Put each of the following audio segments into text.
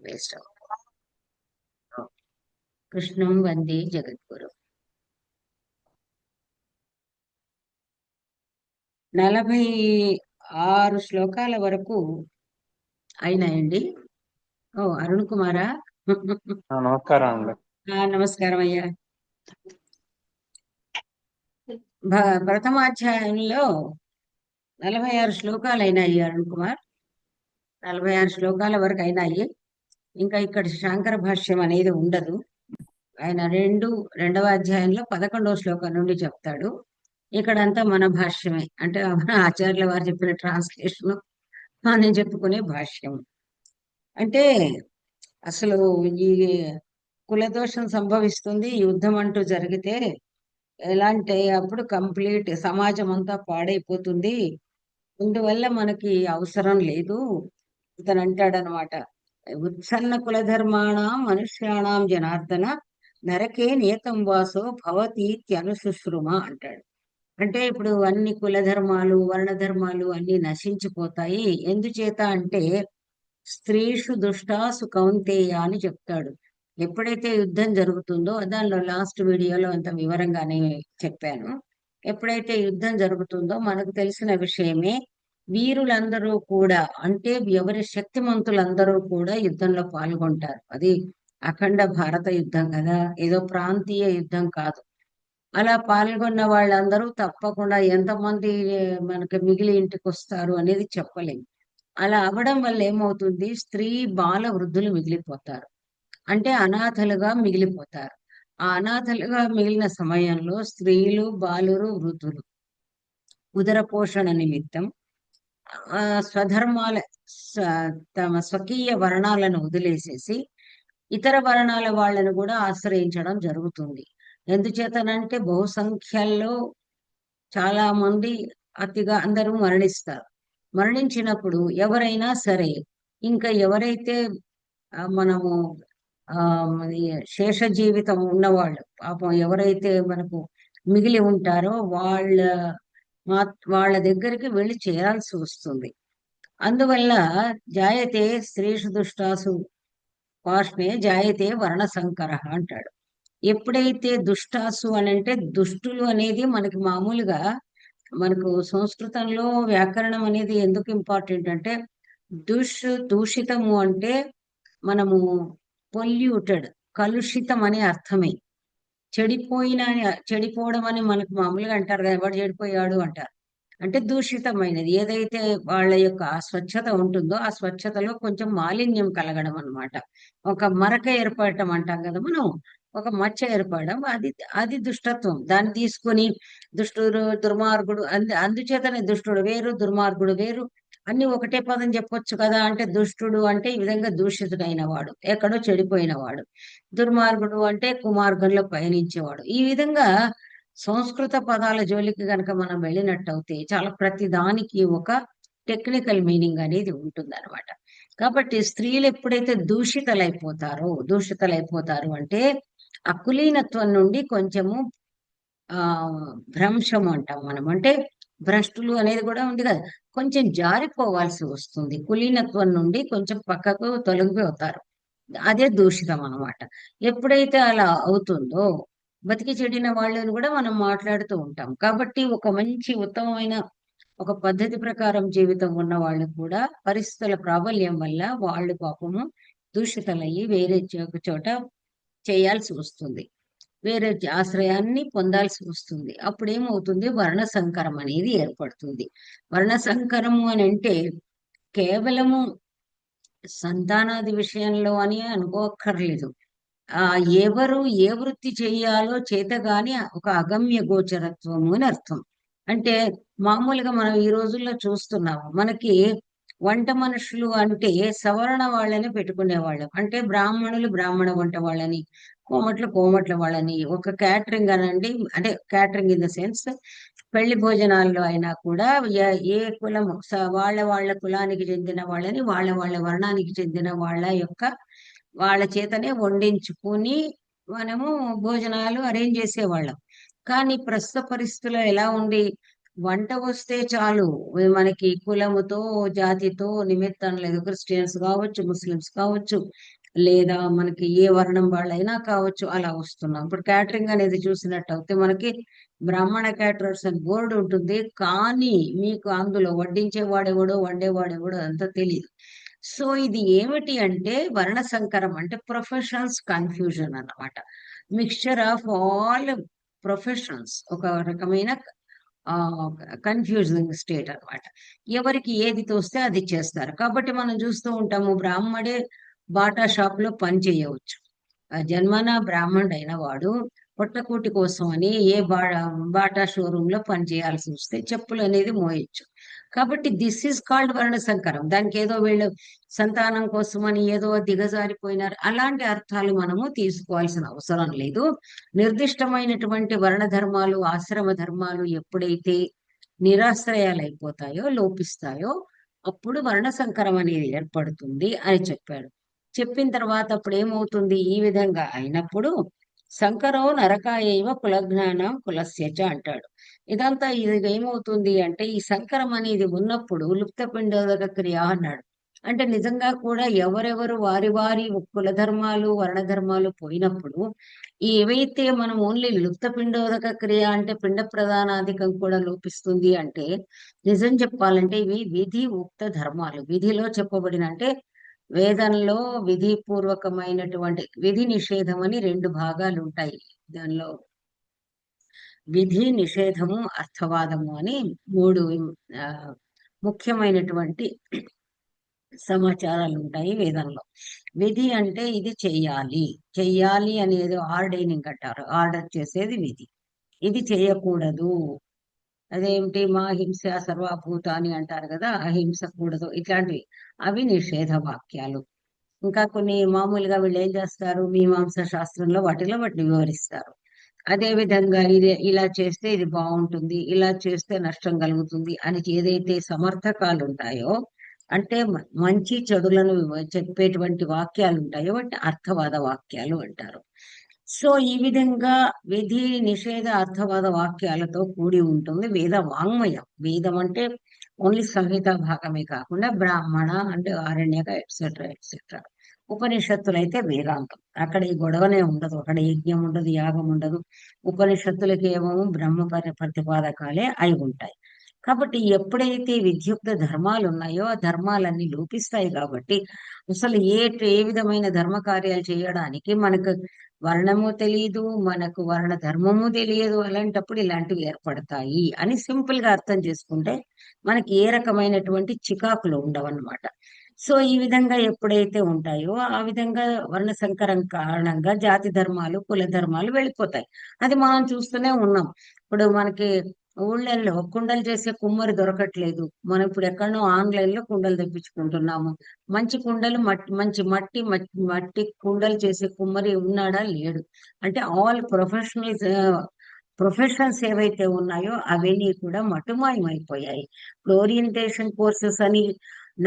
Waste. కృష్ణం వందే జగద్గురు. 46 శ్లోకాల వరకు అయినాయండి. ఓ అరుణ్ కుమారా. నమస్కారం అండి. నమస్కారం అయ్యా. ప్రథమాధ్యాయంలో 46 శ్లోకాలు అయినాయి అరుణ్ కుమార్. 46 శ్లోకాల వరకు అయినాయి. ఇంకా ఇక్కడ శంకర భాష్యం అనేది ఉండదు. ఆయన రెండవ అధ్యాయంలో 11వ శ్లోకం నుండి చెప్తాడు. ఇక్కడంతా మన భాష్యమే, అంటే మన ఆచార్యుల వారు చెప్పిన ట్రాన్స్లేషన్, నేను చెప్పుకునే భాష్యం. అంటే అసలు ఈ కులదోషం సంభవిస్తుంది, యుద్ధం అంటూ జరిగితే ఎలాంటి అప్పుడు కంప్లీట్ సమాజం అంతా పాడైపోతుంది. అందువల్ల మనకి అవసరం లేదు. ఇతను అంటాడనమాట, ఉత్సన్న కులధర్మాణం మనుష్యాణం జనార్దన నరకే నియతం వాసో భవతి అనుశుశ్రుమ అంటాడు. అంటే ఇప్పుడు అన్ని కులధర్మాలు వర్ణధర్మాలు అన్ని నశించిపోతాయి. ఎందుచేత అంటే స్త్రీషు దుష్టాసు కౌంతేయ అని చెప్తాడు. ఎప్పుడైతే యుద్ధం జరుగుతుందో, దానిలో లాస్ట్ వీడియోలో అంత వివరంగానే చెప్పాను. ఎప్పుడైతే యుద్ధం జరుగుతుందో మనకు తెలిసిన విషయమే, వీరులందరూ కూడా, అంటే ఎవరి శక్తిమంతులందరూ కూడా యుద్ధంలో పాల్గొంటారు. అది అఖండ భారత యుద్ధం కదా, ఏదో ప్రాంతీయ యుద్ధం కాదు. అలా పాల్గొన్న వాళ్ళందరూ తప్పకుండా ఎంతమంది మనకి మిగిలి ఇంటికి వస్తారు అనేది చెప్పలేము. అలా అవ్వడం వల్ల ఏమవుతుంది, స్త్రీ బాల వృద్ధులు మిగిలిపోతారు, అంటే అనాథలుగా మిగిలిపోతారు. ఆ అనాథలుగా మిగిలిన సమయంలో స్త్రీలు బాలురు వృద్ధులు ఉదర పోషణ నిమిత్తం స్వధర్మాల తమ స్వకీయ వర్ణాలను వదిలేసేసి ఇతర వర్ణాల వాళ్ళను కూడా ఆశ్రయించడం జరుగుతుంది. ఎందుచేతనంటే బహుసంఖ్యల్లో చాలా మంది అతిగా అందరూ మరణిస్తారు. మరణించినప్పుడు ఎవరైనా సరే, ఇంకా ఎవరైతే మనము ఆ శేష జీవితం ఉన్నవాళ్ళు, పాపం ఎవరైతే మనకు మిగిలి ఉంటారో వాళ్ళ దగ్గరికి వెళ్ళి చేరాల్సి వస్తుంది. అందువల్ల జాయతే స్త్రీషు దుష్టాసు పాష్మే జాయతే వర్ణ సంకర అంటాడు. ఎప్పుడైతే దుష్టాసు అని అంటే, దుష్టులు అనేది మనకి మామూలుగా మనకు సంస్కృతంలో వ్యాకరణం అనేది ఎందుకు ఇంపార్టెంట్ అంటే, దూషితము అంటే మనము పొల్యూటెడ్, కలుషితం అనే అర్థమే. చెడిపోవడం అని మనకు మామూలుగా అంటారు కదా, ఎవడు చెడిపోయాడు అంటారు. అంటే దూషితమైనది ఏదైతే వాళ్ళ యొక్క స్వచ్ఛత ఉంటుందో ఆ స్వచ్ఛతలో కొంచెం మాలిన్యం కలగడం అన్నమాట. ఒక మరక ఏర్పడటం అంటాం కదా మనం, ఒక మచ్చ ఏర్పడడం, అది అది దుష్టత్వం. దాన్ని తీసుకొని దుష్టుడు దుర్మార్గుడు అందుచేతనే దుష్టుడు వేరు దుర్మార్గుడు వేరు అన్ని ఒకటే పదం చెప్పొచ్చు కదా. అంటే దుష్టుడు అంటే ఈ విధంగా దూషితుడైన వాడు, ఎక్కడో చెడిపోయిన వాడు. దుర్మార్గుడు అంటే కుమార్గంలో పయనించేవాడు. ఈ విధంగా సంస్కృత పదాల జోలికి గనక మనం వెళ్ళినట్టయితే చాలా ప్రతి దానికి ఒక టెక్నికల్ మీనింగ్ అనేది ఉంటుంది అనమాట. కాబట్టి స్త్రీలు ఎప్పుడైతే దూషితలైపోతారు అంటే అకులీనత్వం నుండి కొంచెము భ్రంశం అంటాం మనం, అంటే భ్రష్టులు అనేది కూడా ఉంది కదా, కొంచెం జారిపోవాల్సి వస్తుంది. కులీనత్వం నుండి కొంచెం పక్కకు తొలగిపోతారు. అదే దూషితం అన్నమాట. ఎప్పుడైతే అలా అవుతుందో బతికి చెడిన వాళ్ళని కూడా మనం మాట్లాడుతూ ఉంటాం. కాబట్టి ఒక మంచి ఉత్తమమైన ఒక పద్ధతి ప్రకారం జీవితం ఉన్న వాళ్ళు కూడా పరిస్థితుల ప్రాబల్యం వల్ల వాళ్ళు పాపము దూషితులయ్యి వేరే చోట చేయాల్సి వస్తుంది, వేరే ఆశ్రయాన్ని పొందాల్సి వస్తుంది. అప్పుడేమవుతుంది, వర్ణ సంకరం అనేది ఏర్పడుతుంది. వర్ణ సంకరము అని అంటే కేవలము సంతానాది విషయంలో అని అనుకోక్కర్లేదు. ఎవరు ఏ వృత్తి చేయాలో చేతగాని ఒక అగమ్య గోచరత్వము అని అర్థం. అంటే మామూలుగా మనం ఈ రోజుల్లో చూస్తున్నాము, మనకి వంట మనుషులు అంటే సవర్ణ వాళ్ళని పెట్టుకునేవాళ్ళం. అంటే బ్రాహ్మణులు బ్రాహ్మణ వంట వాళ్ళని, కోమట్ల వాళ్ళని, ఒక క్యాటరింగ్ అనండి, అంటే క్యాటరింగ్ ఇన్ ద సెన్స్ పెళ్లి భోజనాల్లో అయినా కూడా ఏ కులము వాళ్ళ కులానికి చెందిన వాళ్ళని, వాళ్ళ వర్ణానికి చెందిన వాళ్ళ చేతనే వండించుకుని మనము భోజనాలు అరేంజ్ చేసేవాళ్ళం. కానీ ప్రస్తుత పరిస్థితుల్లో ఎలా ఉంది, వంట వస్తే చాలు. మనకి కులముతో, జాతితో నిమిత్తం లేదు. క్రిస్టియన్స్ కావచ్చు, ముస్లిమ్స్ కావచ్చు, లేదా మనకి ఏ వర్ణం వాళ్ళైనా కావచ్చు, అలా వస్తున్నాం. ఇప్పుడు క్యాటరింగ్ అనేది చూసినట్టయితే మనకి బ్రాహ్మణ క్యాటరర్స్ అని బోర్డు ఉంటుంది. కానీ మీకు అందులో వడ్డించేవాడెవడో, వండేవాడెవడో అంతా తెలియదు. సో ఇది ఏమిటి అంటే వర్ణ సంకరం అంటే ప్రొఫెషనల్స్ కన్ఫ్యూజన్ అన్నమాట. మిక్స్చర్ ఆఫ్ ఆల్ ప్రొఫెషనల్స్, ఒక రకమైన ఆ కన్ఫ్యూజింగ్ స్టేట్ అన్నమాట. ఎవరికి ఏది తోస్తే అది చేస్తారు. కాబట్టి మనం చూస్తూ ఉంటాము, బ్రాహ్మడే బాటా షాప్ లో పని చేయవచ్చు. జన్మన బ్రాహ్మణుడైన వాడు పొట్టకూటి కోసం అని ఏ బాటా షోరూమ్ లో పని చేయాల్సి వస్తే చెప్పులు అనేది మోయొచ్చు. కాబట్టి దిస్ ఈజ్ కాల్డ్ వర్ణ సంకరం. దానికి ఏదో వీళ్ళు సంతానం కోసం అని ఏదో దిగజారిపోయినారు అలాంటి అర్థాలు మనము తీసుకోవాల్సిన అవసరం లేదు. నిర్దిష్టమైనటువంటి వర్ణ ధర్మాలు, ఆశ్రమ ధర్మాలు ఎప్పుడైతే నిరాశ్రయాలైపోతాయో, లోపిస్తాయో, అప్పుడు వర్ణ సంకరం అనేది ఏర్పడుతుంది అని చెప్పాడు. చెప్పిన తర్వాత అప్పుడు ఏమవుతుంది, ఈ విధంగా అయినప్పుడు సంకరో నరకాయైవ కులజ్ఞానం కులస్యచ అంటాడు. ఇదంతా ఇది ఏమవుతుంది అంటే ఈ సంకరం అనేది ఉన్నప్పుడు లుప్త పిండోదక క్రియ అన్నాడు. అంటే నిజంగా కూడా ఎవరెవరు వారి వారి కుల ధర్మాలు, వర్ణ ధర్మాలు పోయినప్పుడు ఏవైతే మనం ఓన్లీ లుప్త పిండోదక క్రియ అంటే పిండ ప్రధానాధికం కూడా లోపిస్తుంది అంటే, నిజం చెప్పాలంటే ఇవి విధి ఉక్త ధర్మాలు. విధిలో చెప్పబడిన అంటే వేదంలో విధి పూర్వకమైనటువంటి విధి నిషేధం అని రెండు భాగాలు ఉంటాయి. దానిలో విధి నిషేధము, అర్థవాదము అని మూడు ఆ, ముఖ్యమైనటువంటి సమాచారాలు ఉంటాయి వేదంలో. విధి అంటే ఇది చెయ్యాలి, చెయ్యాలి అనేది ఆర్డైనింగ్ అంటారు. ఆర్డర్ చేసేది విధి. ఇది చేయకూడదు, అదేమిటి మా హింస సర్వభూతాని అంటారు కదా, అహింస కూడదు, ఇట్లాంటివి అవి నిషేధ వాక్యాలు. ఇంకా కొన్ని మామూలుగా వీళ్ళు ఏం చేస్తారు, మీమాంస శాస్త్రంలో వాటిని వివరిస్తారు. అదే విధంగా ఇది ఇలా చేస్తే ఇది బాగుంటుంది, ఇలా చేస్తే నష్టం కలుగుతుంది అని ఏదైతే సమర్థకాలు ఉంటాయో, అంటే మంచి చెడులను చెప్పేటువంటి వాక్యాలు ఉంటాయో వాటిని అర్థవాద వాక్యాలు అంటారు. సో ఈ విధంగా విధి నిషేధ అర్థవాద వాక్యాలతో కూడి ఉంటుంది వేద వాంగ్మయం. వేదం అంటే ఓన్లీ సంహిత భాగమే కాకుండా బ్రాహ్మణ అంటే ఆరణ్యక ఎట్సెట్రా ఎట్సెట్రా. ఉపనిషత్తులు అయితే వేదాంతం. అక్కడ ఈ గొడవనే ఉండదు, అక్కడ యజ్ఞం ఉండదు, యాగం ఉండదు. ఉపనిషత్తులకి ఏమో ప్రతిపాదకాలే అయి ఉంటాయి. కాబట్టి ఎప్పుడైతే విద్యుక్త ధర్మాలు ఉన్నాయో ఆ ధర్మాలన్నీ లోపిస్తాయి. కాబట్టి అసలు ఏ విధమైన ధర్మ కార్యాలు చేయడానికి మనకు వర్ణము తెలియదు, మనకు వర్ణ ధర్మము తెలియదు. అలాంటప్పుడు ఇలాంటివి ఏర్పడతాయి అని సింపుల్ గా అర్థం చేసుకుంటే మనకి ఏ రకమైనటువంటి చికాకులు ఉండవన్నమాట. సో ఈ విధంగా ఎప్పుడైతే ఉంటాయో ఆ విధంగా వర్ణ సంకరం కారణంగా జాతి ధర్మాలు, కుల ధర్మాలు వెళ్ళిపోతాయి. అది మనం చూస్తూనే ఉన్నాం. ఇప్పుడు మనకి ఊళ్ళల్లో కుండలు చేసే కుమ్మరి దొరకట్లేదు. మనం ఇప్పుడు ఎక్కడనో ఆన్లైన్ లో కుండలు తెప్పించుకుంటున్నాము. మంచి కుండలు మంచి మట్టి కుండలు చేసే కుమ్మరి ఉన్నాడా, లేడు. అంటే ఆల్ ప్రొఫెషనల్స్ ఏవైతే ఉన్నాయో అవన్నీ కూడా మటుమాయమైపోయాయి. ఇప్పుడు ఓరియంటేషన్ కోర్సెస్ అని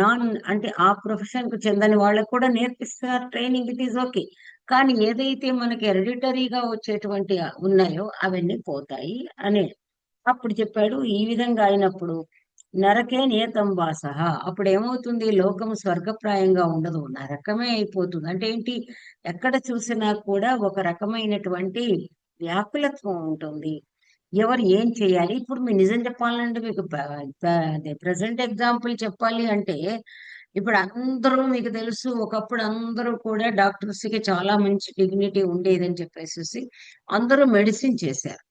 నాన్ అంటే ఆ ప్రొఫెషన్ కు చెందని వాళ్ళకు కూడా నేర్పిస్తున్నారు ట్రైనింగ్, ఇట్ ఈస్ ఓకే. కానీ ఏదైతే మనకి హెరిడిటరీగా వచ్చేటువంటి ఉన్నాయో అవన్నీ పోతాయి అని అప్పుడు చెప్పాడు. ఈ విధంగా అయినప్పుడు నరకే నియతం వాసః, అప్పుడు ఏమవుతుంది, లోకం స్వర్గప్రాయంగా ఉండదు, నరకమే అయిపోతుంది. అంటే ఏంటి, ఎక్కడ చూసినా కూడా ఒక రకమైనటువంటి వ్యాకులత్వం ఉంటుంది. ఎవరు ఏం చేయాలి, ఇప్పుడు మీ నిజం చెప్పాలంటే మీకు ప్రజెంట్ ఎగ్జాంపుల్ చెప్పాలి అంటే, ఇప్పుడు అందరూ మీకు తెలుసు, ఒకప్పుడు అందరూ కూడా డాక్టర్స్ కి చాలా మంచి డిగ్నిటీ ఉండేదని చెప్పేసి అందరూ మెడిసిన్ చేశారు.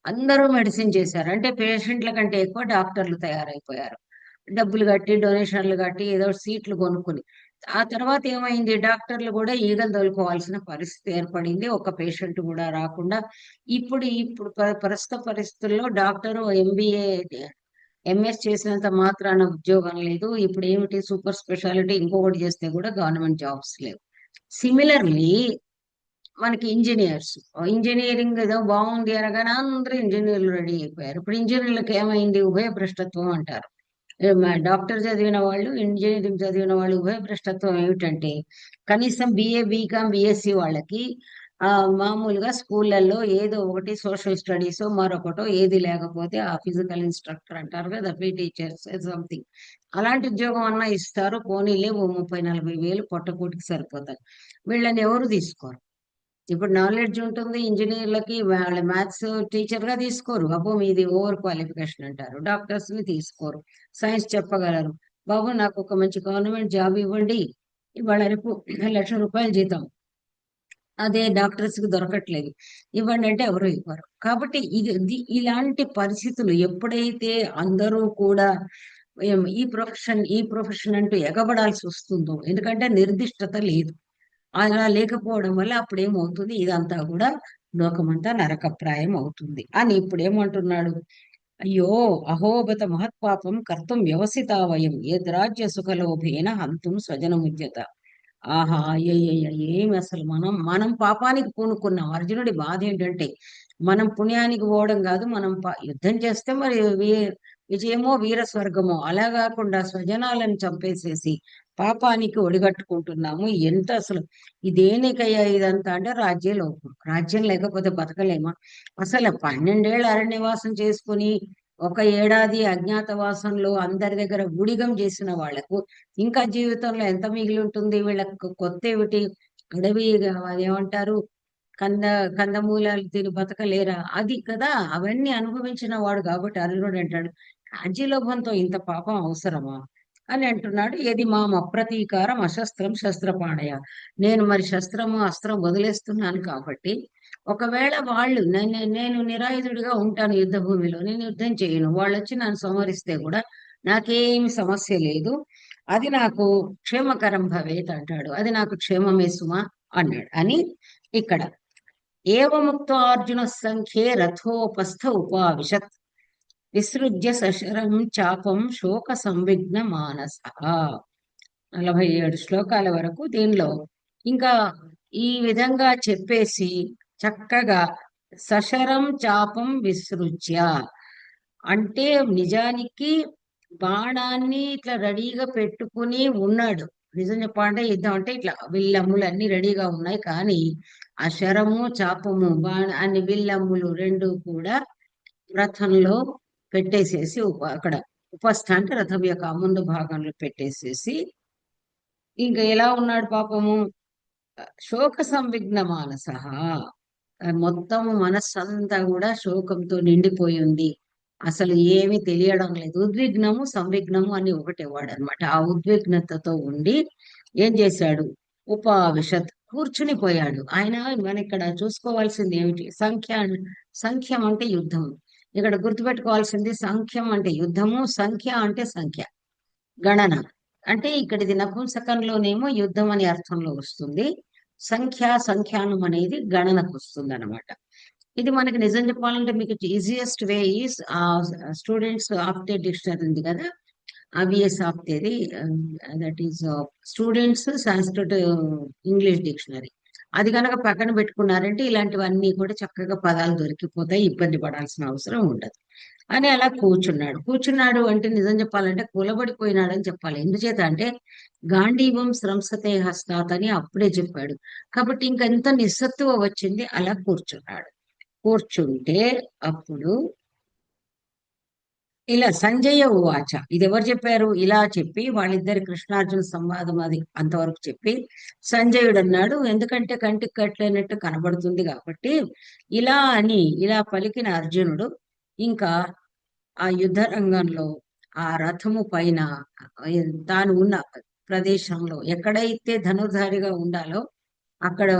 అందరూ మెడిసిన్ చేశారు. అంటే పేషెంట్ల కంటే ఎక్కువ డాక్టర్లు తయారైపోయారు. డబ్బులు కట్టి, డొనేషన్లు కట్టి, ఏదో సీట్లు కొనుక్కుని. ఆ తర్వాత ఏమైంది, డాక్టర్లు కూడా ఈగలు తోలుకోవాల్సిన పరిస్థితి ఏర్పడింది. ఒక పేషెంట్ కూడా రాకుండా. ఇప్పుడు ఇప్పుడు ప్రస్తుత పరిస్థితుల్లో డాక్టరు ఎంబీఏ, ఎంఎస్ చేసినంత మాత్రాన ఉద్యోగం లేదు. ఇప్పుడు ఏమిటి, సూపర్ స్పెషాలిటీ ఇంకొకటి చేస్తే కూడా గవర్నమెంట్ జాబ్స్ లేవు. సిమిలర్లీ మనకి ఇంజనీర్స్, ఇంజనీరింగ్ ఏదో బాగుంది అనగానే అందరూ ఇంజనీర్లు రెడీ అయిపోయారు. ఇప్పుడు ఇంజనీర్లకు ఏమైంది, ఉభయ భ్రష్టత్వం అంటారు. డాక్టర్ చదివిన వాళ్ళు, ఇంజనీరింగ్ చదివిన వాళ్ళు ఉభయ భ్రష్టత్వం ఏమిటంటే, కనీసం బిఏ, బీకామ్, బిఎస్సి వాళ్ళకి మామూలుగా స్కూళ్ళల్లో ఏదో ఒకటి సోషల్ స్టడీస్ మరొకటో ఏది లేకపోతే ఆ ఫిజికల్ ఇన్స్ట్రక్టర్ అంటారు కదా, పీ టీచర్స్ సంథింగ్ అలాంటి ఉద్యోగం అన్నా ఇస్తారు. పోనీలే ఓ 30-40 వేలు పొట్టకూటికి సరిపోతాయి. వీళ్ళని ఎవరు తీసుకోరు. ఇప్పుడు నాలెడ్జ్ ఉంటుంది ఇంజనీర్లకి, వాళ్ళ మ్యాథ్స్ టీచర్ గా తీసుకోరు. అబ్బో మీది ఓవర్ క్వాలిఫికేషన్ అంటారు. డాక్టర్స్ ని తీసుకోరు. సైన్స్ చెప్పగలరు. బాబు నాకు ఒక మంచి గవర్నమెంట్ జాబ్ ఇవ్వండి, ఇవాళ రేపు 1,00,000 రూపాయలు జీతం, అదే డాక్టర్స్ కి దొరకట్లేదు, ఇవ్వండి అంటే ఎవరు ఇవ్వరు. కాబట్టి ఇలాంటి పరిస్థితులు ఎప్పుడైతే అందరూ కూడా ఈ ప్రొఫెషన్ అంటూ ఎగబడాల్సి వస్తుందో, ఎందుకంటే నిర్దిష్టత లేదు. అలా లేకపోవడం వల్ల అప్పుడు ఏమవుతుంది, ఇదంతా కూడా లోకమంతా నరకప్రాయం అవుతుంది అని ఇప్పుడు ఏమంటున్నాడు. అయ్యో, అహోబత మహత్పాపం కర్తం వ్యవసితా వయం ఏద్రాజ్య సుఖలోభేన హంతుం స్వజనముద్యత. ఆహా, అయ్యయ్యయ్య, ఏమి అసలు మనం పాపానికి పూనుకున్నాం. అర్జునుడి బాధ ఏంటంటే మనం పుణ్యానికి పోవడం కాదు, మనం యుద్ధం చేస్తే మరి విజయమో వీర స్వర్గమో, అలా కాకుండా స్వజనాలను చంపేసేసి పాపానికి ఒడిగట్టుకుంటున్నాము. ఎంత అసలు ఇదేనికయ్యా ఇదంతా అంటే రాజ్యలోపం. రాజ్యం లేకపోతే బతకలేమా? అసలు 12 ఏళ్ళు అరణ్యవాసం చేసుకుని 1 ఏడాది అజ్ఞాతవాసంలో అందరి దగ్గర ఊడిగం చేసిన వాళ్లకు ఇంకా జీవితంలో ఎంత మిగిలి ఉంటుంది? వీళ్ళకి కొత్త ఏమిటి? అడవి అదేమంటారు, కంద కందమూలాలు తిని బతకలేరా? అది కదా, అవన్నీ అనుభవించిన వాడు కాబట్టి అర్జునుడు అంటాడు, రాజ్యలోభంతో ఇంత పాపం అవసరమా అని అంటున్నాడు. ఏది మాం అప్రతీకారం అశస్త్రం శస్త్రపాణయ. నేను మరి శస్త్రము అస్త్రం వదిలేస్తున్నాను కాబట్టి ఒకవేళ వాళ్ళు నేను నిరాయుధుడిగా ఉంటాను యుద్ధ భూమిలో, నేను యుద్ధం చేయను, వాళ్ళు వచ్చి నన్ను సంహరిస్తే కూడా నాకేమి సమస్య లేదు, అది నాకు క్షేమకరం భవేత్ అంటాడు. అది నాకు క్షేమమే సుమా అన్నాడు అని ఇక్కడ. ఏవముక్తో అర్జున సంఖ్యే రథోపస్థ ఉపావిశత్ విసృజ్య సశరం చాపం శోక సంవిఘ్న మానస. 47 శ్లోకాల వరకు దీనిలో ఇంకా ఈ విధంగా చెప్పేసి చక్కగా సశరం చాపం విసృజ్య అంటే నిజానికి బాణాన్ని ఇట్లా రెడీగా పెట్టుకుని ఉన్నాడు. నిజం చెప్పాలంటే యుద్ధం అంటే ఇట్లా విల్లమ్ములు అన్ని రెడీగా ఉన్నాయి, కానీ ఆ శరము చాపము అన్ని విల్లమ్ములు రెండు కూడా రథంలో పెట్టేసేసి అక్కడ ఉపస్థ అంటే రథం యొక్క ముందు భాగంలో పెట్టేసేసి ఇంకా ఎలా ఉన్నాడు పాపము, శోక సంవిఘ్న మానస, మొత్తము మనస్సంతా కూడా శోకంతో నిండిపోయి ఉంది. అసలు ఏమీ తెలియడం లేదు. ఉద్విగ్నము సంవిఘ్నము అని ఒకటే వాడు అనమాట. ఆ ఉద్విగ్నతతో ఉండి ఏం చేశాడు, ఉపావిశత్ కూర్చుని పోయాడు. ఆయన మన ఇక్కడ చూసుకోవాల్సింది ఏమిటి, సంఖ్యం అంటే యుద్ధం. ఇక్కడ గుర్తుపెట్టుకోవాల్సింది సంఖ్యం అంటే యుద్ధము, సంఖ్య అంటే సంఖ్య, గణన. అంటే ఇక్కడ ఇది నపుంసకంలోనేమో యుద్ధం అనే అర్థంలో వస్తుంది, సంఖ్యానం అనేది గణనకు వస్తుంది అనమాట. ఇది మనకి నిజం చెప్పాలంటే మీకు easiest way is students Apte dictionary ఉంది కదా, అవిఎస్ ఆప్తేది, that is students Sanskrit English dictionary. అది కనుక పక్కన పెట్టుకున్నారంటే ఇలాంటివన్నీ కూడా చక్కగా పదాలు దొరికిపోతాయి, ఇబ్బంది పడాల్సిన అవసరం ఉండదు అని. అలా కూర్చున్నాడు అంటే నిజం చెప్పాలంటే కూలబడిపోయినాడు అని చెప్పాలి. ఎందుచేత అంటే గాంధీవం స్రంసతే హస్తాత్ అని అప్పుడే చెప్పాడు కాబట్టి ఇంకెంత నిస్సత్తువ వచ్చింది. అలా కూర్చుంటే అప్పుడు ఇలా సంజయ ఉవాచ, ఇది ఎవరు చెప్పారు? ఇలా చెప్పి వాళ్ళిద్దరి కృష్ణార్జున సంవాదం అది అంతవరకు చెప్పి సంజయుడు అన్నాడు, ఎందుకంటే కంటికి కట్లేనట్టు కనబడుతుంది కాబట్టి ఇలా పలికిన అర్జునుడు ఇంకా ఆ యుద్ధ రంగంలో ఆ రథము పైన తాను ఉన్న ప్రదేశంలో ఎక్కడైతే ధనుర్ధారిగా ఉండాలో అక్కడ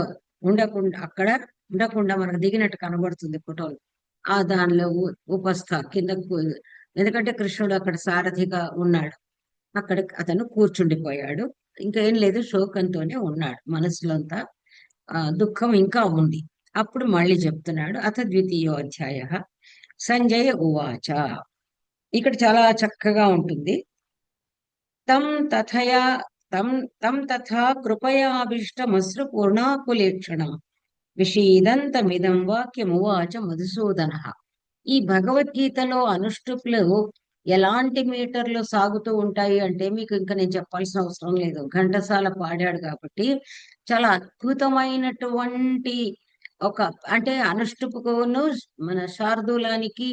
ఉండకుండా మనకు దిగినట్టు కనబడుతుంది ఫోటోలు. ఆ దానిలో ఉపస్థ కిందకు, ఎందుకంటే కృష్ణుడు అక్కడ సారథిగా ఉన్నాడు, అక్కడ అతను కూర్చుండిపోయాడు. ఇంకేం లేదు, శోకంతోనే ఉన్నాడు, మనసులో అంతా దుఃఖం ఇంకా ఉంది. అప్పుడు మళ్ళీ చెప్తున్నాడు, అథ ద్వితీయోధ్యాయ సంజయ ఉవాచ. ఇక్కడ చాలా చక్కగా ఉంటుంది. తం తథయా తం తథా కృపయాభిష్టమశ్రు పూర్ణాకులేక్షణం విషీదంతమిదం వాక్యమువాచ మధుసూదన. ఈ భగవద్గీతలో అనుష్ఠుపులు ఎలాంటి మీటర్లు సాగుతూ ఉంటాయి అంటే మీకు ఇంకా నేను చెప్పాల్సిన అవసరం లేదు, ఘంటసాల పాడాడు కాబట్టి చాలా అద్భుతమైనటువంటి ఒక అంటే అనుష్టుపుకును మన శార్దూలానికి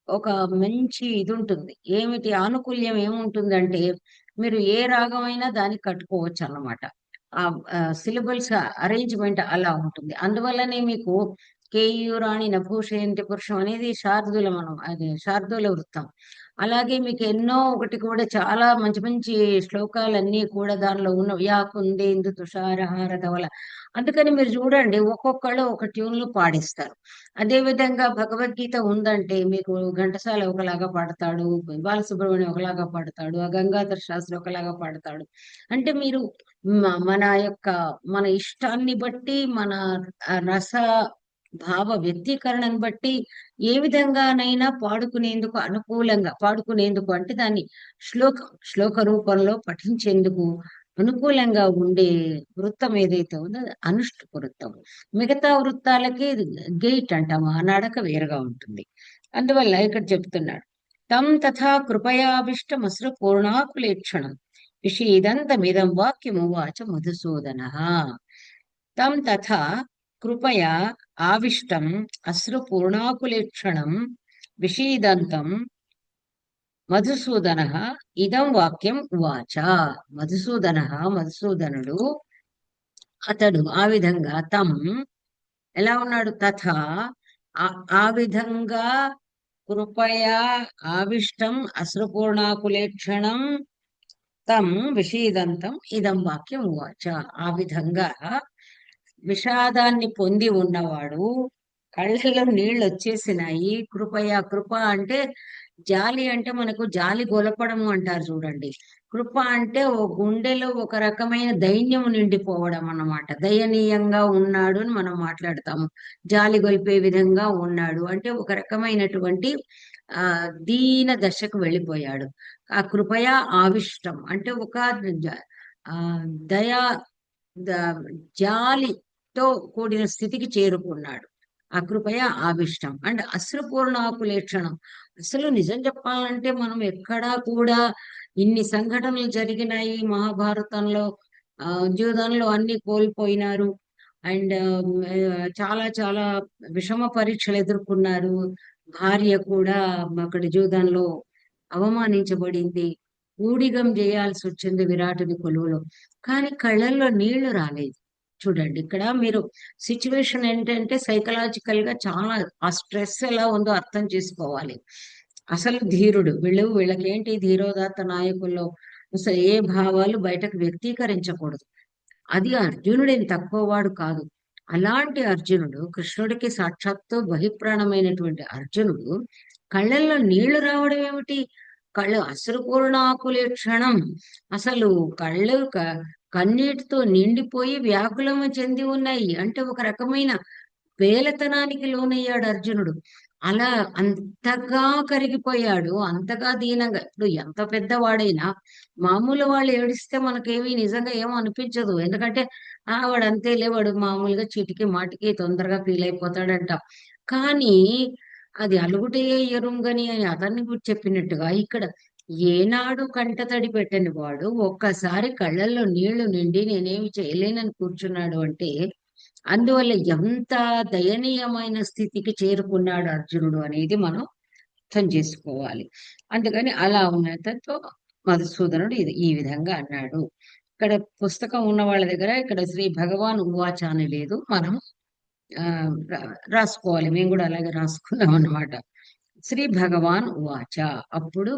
ఒక మంచి ఇది ఉంటుంది. ఏమిటి ఆనుకూల్యం ఏముంటుందంటే మీరు ఏ రాగమైనా దానికి కట్టుకోవచ్చు అన్నమాట. ఆ సిలబల్స్ అరేంజ్మెంట్ అలా ఉంటుంది. అందువల్లనే మీకు కేయూరాణి నభూషయంతి పురుషం అనేది శార్దూల మనం అది శార్దూల వృత్తం. అలాగే మీకు ఎన్నో ఒకటి కూడా చాలా మంచి మంచి శ్లోకాలన్నీ కూడా దానిలో ఉన్న యా కుందేందు తుషారహార ధవల. అందుకని మీరు చూడండి ఒక్కొక్కళ్ళు ఒక ట్యూన్ లో పాడిస్తారు. అదే విధంగా భగవద్గీత ఉందంటే మీకు ఘంటసాల ఒకలాగా పాడతాడు, బాలసుబ్రహ్మణ్యం ఒకలాగా పాడతాడు, ఆ గంగాధర శాస్త్రి ఒకలాగా పాడతాడు. అంటే మీరు మన యొక్క మన ఇష్టాన్ని బట్టి మన రస భావ వ్యక్తీకరణను బట్టి ఏ విధంగానైనా పాడుకునేందుకు అనుకూలంగా పాడుకునేందుకు అంటే దాన్ని శ్లోక రూపంలో పఠించేందుకు అనుకూలంగా ఉండే వృత్తం ఏదైతే ఉందో అది అనుష్ఠుప్ వృత్తం. మిగతా వృత్తాలకి గెయిట్ అంటాము, ఆ నడక వేరుగా ఉంటుంది. అందువల్ల ఇక్కడ చెప్తున్నాడు తం తథా కృపయాభిష్టమసృ పూర్ణాకులేక్షణం విషీదంతమిదం వాక్యమువాచ మధుసూదన. తం తథా కృపయా ఆవిష్టం అశ్రు పూర్ణాకులేక్షణం విషీదంతం మధుసూదన ఇదం వాక్యం ఉవాచ. మధుసూదన మధుసూదనుడు అతడు ఆ విధంగా తం ఎలా ఉన్నాడు తథా ఆ విధంగా కృపయా ఆవిష్టం అశ్రుపూర్ణాకులేక్షణం తం విషీదంతం ఇదం వాక్యం ఉవాచ. ఆ విధంగా విషాదాన్ని పొంది ఉన్నవాడు కళ్ళల్లో నీళ్ళు వచ్చేసినాయి. కృప అంటే జాలి, అంటే మనకు జాలి గొలపడము అంటారు చూడండి. కృప అంటే ఓ గుండెలో ఒక రకమైన దైన్యం నిండిపోవడం అన్నమాట. దయనీయంగా ఉన్నాడు అని మనం మాట్లాడతాము. జాలి గొలిపే విధంగా ఉన్నాడు అంటే ఒక రకమైనటువంటి ఆ దీన దశకు వెళ్ళిపోయాడు. ఆ కృపయా ఆవిష్టం అంటే ఒక ఆ దయా జాలితో కూడిన స్థితికి చేరుకున్నాడు. ఆ కృపయ ఆవిష్టం అండ్ అశ్రుపూర్ణాకులేక్షణం. అసలు నిజం చెప్పాలంటే మనం ఎక్కడా కూడా ఇన్ని సంఘటనలు జరిగినాయి మహాభారతంలో. జీవితంలో అన్ని కోల్పోయినారు. అండ్ చాలా చాలా విషమ పరీక్షలు ఎదుర్కొన్నారు. భార్య కూడా అక్కడి జీవితంలో అవమానించబడింది. ఊడిగం చేయాల్సి వచ్చింది విరాటుని కొలువులో. కానీ కళ్ళల్లో నీళ్లు రాలేదు. చూడండి ఇక్కడ మీరు సిచ్యువేషన్ ఏంటంటే సైకలాజికల్ గా చాలా ఆ స్ట్రెస్ ఎలా ఉందో అర్థం చేసుకోవాలి. అసలు ధీరుడు వీళ్ళకేంటి ధీరోదాత్త నాయకుల్లో అసలు ఏ భావాలు బయటకు వ్యక్తీకరించకూడదు. అది అర్జునుడేం తక్కువ వాడు కాదు. అలాంటి అర్జునుడు కృష్ణుడికి సాక్షాత్తు బహిప్రాణమైనటువంటి అర్జునుడు కళ్ళల్లో నీళ్లు రావడం ఏమిటి? కళ్ళు అశ్రుపూర్ణాకులే క్షణం. అసలు కళ్ళు కన్నీటితో నిండిపోయి వ్యాకులము చెంది ఉన్నాయి. అంటే ఒక రకమైన పేలతనానికి లోనయ్యాడు అర్జునుడు. అలా అంతగా కరిగిపోయాడు, అంతగా దీనంగా. ఇప్పుడు ఎంత పెద్దవాడైనా మామూలు వాళ్ళు ఏడిస్తే మనకేమీ నిజంగా ఏమో అనిపించదు. ఎందుకంటే వాడు అంతేలే, వాడు మామూలుగా చీటికి మాటికి తొందరగా ఫీల్ అయిపోతాడంట. కానీ అది అలుగుటే ఎరుంగని అని అతన్ని గురించి చెప్పినట్టుగా ఇక్కడ ఏనాడు కంటతడి పెట్టని వాడు ఒక్కసారి కళ్ళల్లో నీళ్లు నిండి నేనేమి చేయలేనని కూర్చున్నాడు అంటే అందువల్ల ఎంత దయనీయమైన స్థితికి చేరుకున్నాడు అర్జునుడు అనేది మనం అర్థం చేసుకోవాలి. అందుకని అలా ఉన్నతో మధుసూదనుడు ఇది ఈ విధంగా అన్నాడు. ఇక్కడ పుస్తకం ఉన్న వాళ్ళ దగ్గర ఇక్కడ శ్రీ భగవాన్ ఉవాచ అని లేదు, మనం రాసుకోవాలి. మేము కూడా అలాగే రాసుకున్నాం అన్నమాట. శ్రీ భగవాన్ ఉవాచ. అప్పుడు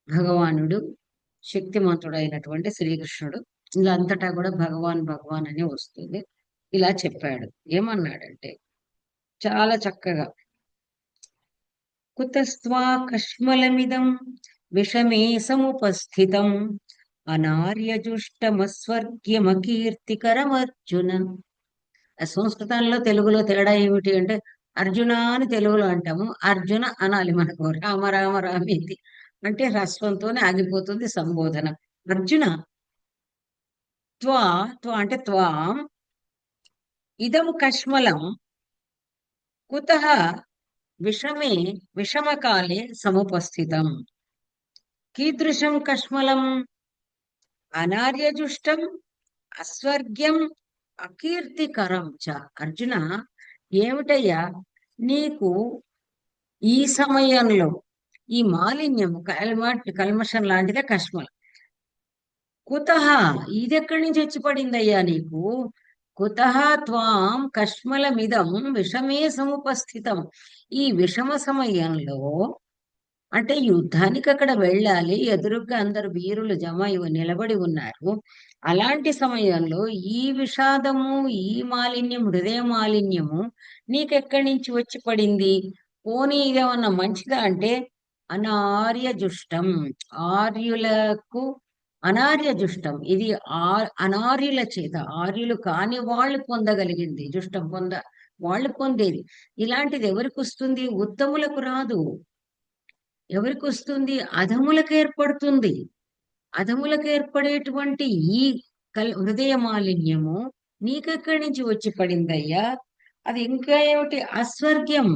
భగవానుడు శక్తిమంతుడైనటువంటి శ్రీకృష్ణుడు, ఇలా అంతటా కూడా భగవాన్ భగవాన్ అని వస్తుంది, ఇలా చెప్పాడు. ఏమన్నాడంటే చాలా చక్కగా కుతస్త్వా కష్మలమిదం విషమే సముపస్థితం అనార్యజుష్టమస్వర్గ్యమకీర్తికరమర్జున. సంస్కృతంలో తెలుగులో తేడా ఏమిటి అంటే అర్జున అని తెలుగులో అంటాము, అర్జున అనాలి మనకు. రామ రామ రామేతి అంటే హ్రస్వంతోనే ఆగిపోతుంది సంబోధన. అర్జున త్వా త్వా అంటే త్వాం ఇదం కష్మలం కుతః విషమే విషమకాలే సముపస్థితం. కీదృశం కష్మలం? అనార్యజుష్టం అస్వర్గ్యం అకీర్తికరం చ. అర్జున, ఏమిటయ్యా నీకు ఈ సమయంలో ఈ మాలిన్యము కల్మషం లాంటిదే కష్మలం. కుతః, ఇది ఎక్కడి నుంచి వచ్చి పడిందయ్యా నీకు? కుతః త్వాం కష్మలమిదం విషమే సముపస్థితం. ఈ విషమ సమయంలో, అంటే యుద్ధానికి అక్కడ వెళ్ళాలి, ఎదురుగా అందరు వీరులు నిలబడి ఉన్నారు. అలాంటి సమయంలో ఈ విషాదము, ఈ మాలిన్యం, హృదయ మాలిన్యము నీకెక్కడి నుంచి వచ్చి పడింది? పోనీ ఇదేమన్నా మంచిదా అంటే, అనార్య జుష్టం, ఆర్యులకు అనార్య జుష్టం, ఇది అనార్యుల చేత, ఆర్యులు కాని వాళ్ళు పొందగలిగింది, జుష్టం వాళ్ళు పొందేది. ఇలాంటిది ఎవరికి వస్తుంది? ఉత్తములకు రాదు. ఎవరికి వస్తుంది? అధములకు ఏర్పడుతుంది. అధములకు ఏర్పడేటువంటి ఈ హృదయ మాలిన్యము నీకెక్కడి నుంచి వచ్చి పడిందయ్యా? అది ఇంకా ఏమిటి? అస్వర్గ్యం.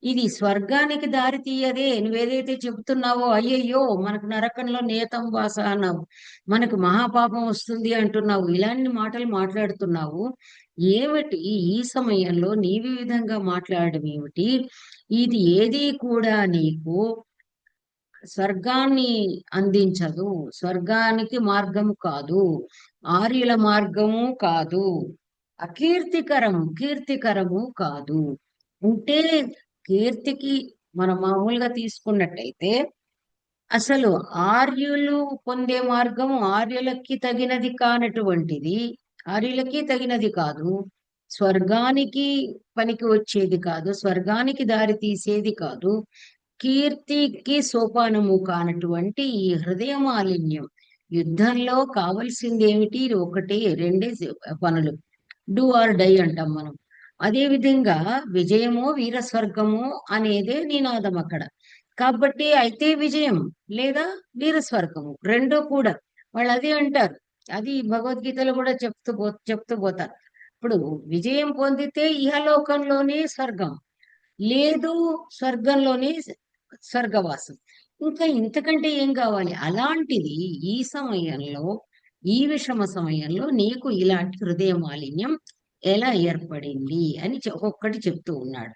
ఇది స్వర్గానికి దారి తీయదే. నువ్వేదైతే చెబుతున్నావో, అయ్యయ్యో మనకు నరకంలో నేతం వాస అన్నావు, మనకు మహాపాపం వస్తుంది అంటున్నావు, ఇలాంటి మాటలు మాట్లాడుతున్నావు. ఏమిటి ఈ సమయంలో నీవి విధంగా మాట్లాడడం ఏమిటి? ఇది ఏది కూడా నీకు స్వర్గాన్ని అందించదు, స్వర్గానికి మార్గము కాదు, ఆర్యుల మార్గము కాదు, కీర్తికరము కాదు. అంటే కీర్తికి మనం మామూలుగా తీసుకున్నట్టయితే, అసలు ఆర్యులు పొందే మార్గం ఆర్యులకి తగినది కానటువంటిది, ఆర్యులకి తగినది కాదు, స్వర్గానికి పనికి వచ్చేది కాదు, స్వర్గానికి దారి తీసేది కాదు, కీర్తికి సోపానము కానటువంటి ఈ హృదయ మాలిన్యం. యుద్ధంలో కావలసింది ఏమిటి? ఒకటి రెండే పనులు, డూ ఆర్ డై అంటాం మనం. అదే విధంగా విజయమో వీరస్వర్గమో అనేదే నినాదం అక్కడ. కాబట్టి అయితే విజయం లేదా వీరస్వర్గము, రెండూ కూడా వాళ్ళు అదే అంటారు. అది భగవద్గీతలో కూడా చెప్తూ పోతారు. ఇప్పుడు విజయం పొందితే ఇహలోకంలోనే స్వర్గం, లేదు స్వర్గంలోనే స్వర్గవాసం. ఇంకా ఇంతకంటే ఏం కావాలి? అలాంటిది ఈ సమయంలో, ఈ విషమ సమయంలో నీకు ఇలాంటి హృదయ మాలిన్యం ఎలా ఏర్పడింది అని ఒక్కొక్కటి చెప్తూ ఉన్నాడు.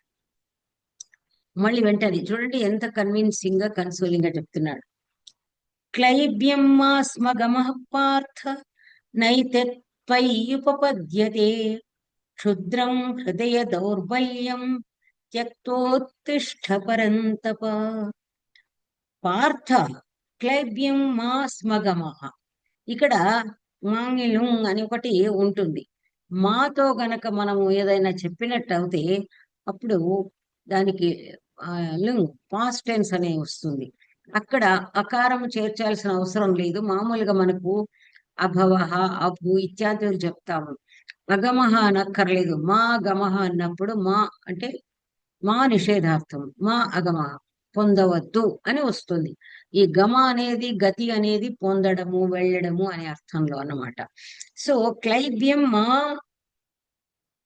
మళ్ళీ వెంటనే చూడండి ఎంత కన్విన్సింగ్ గా, కన్సోలింగ్ గా చెప్తున్నాడు. క్లైబ్యం మాస్మగమః పార్థ నైతత్వయ్యుపపద్యతే క్షుద్రం హృదయ దౌర్బల్యం త్యక్తోత్తిష్ఠ పరంతప. పార్థ క్లైబ్యం మాస్మగమః. ఇక్కడ మాంగిలం అని ఒకటి ఉంటుంది. మాతో గనక మనము ఏదైనా చెప్పినట్టు అయితే అప్పుడు దానికి పాస్ట్ టెన్స్ అనే వస్తుంది. అక్కడ అకారం చేర్చాల్సిన అవసరం లేదు. మామూలుగా మనకు అభవహ, అభు ఇత్యాదులు చెప్తాము. అగమహ అనక్కర్లేదు. మా గమహ అన్నప్పుడు మా అంటే మా నిషేధార్థం, మా అగమహ పొందవద్దు అని వస్తుంది. ఈ గమ అనేది, గతి అనేది పొందడము, వెళ్ళడము అనే అర్థంలో అన్నమాట. సో క్లైబ్యం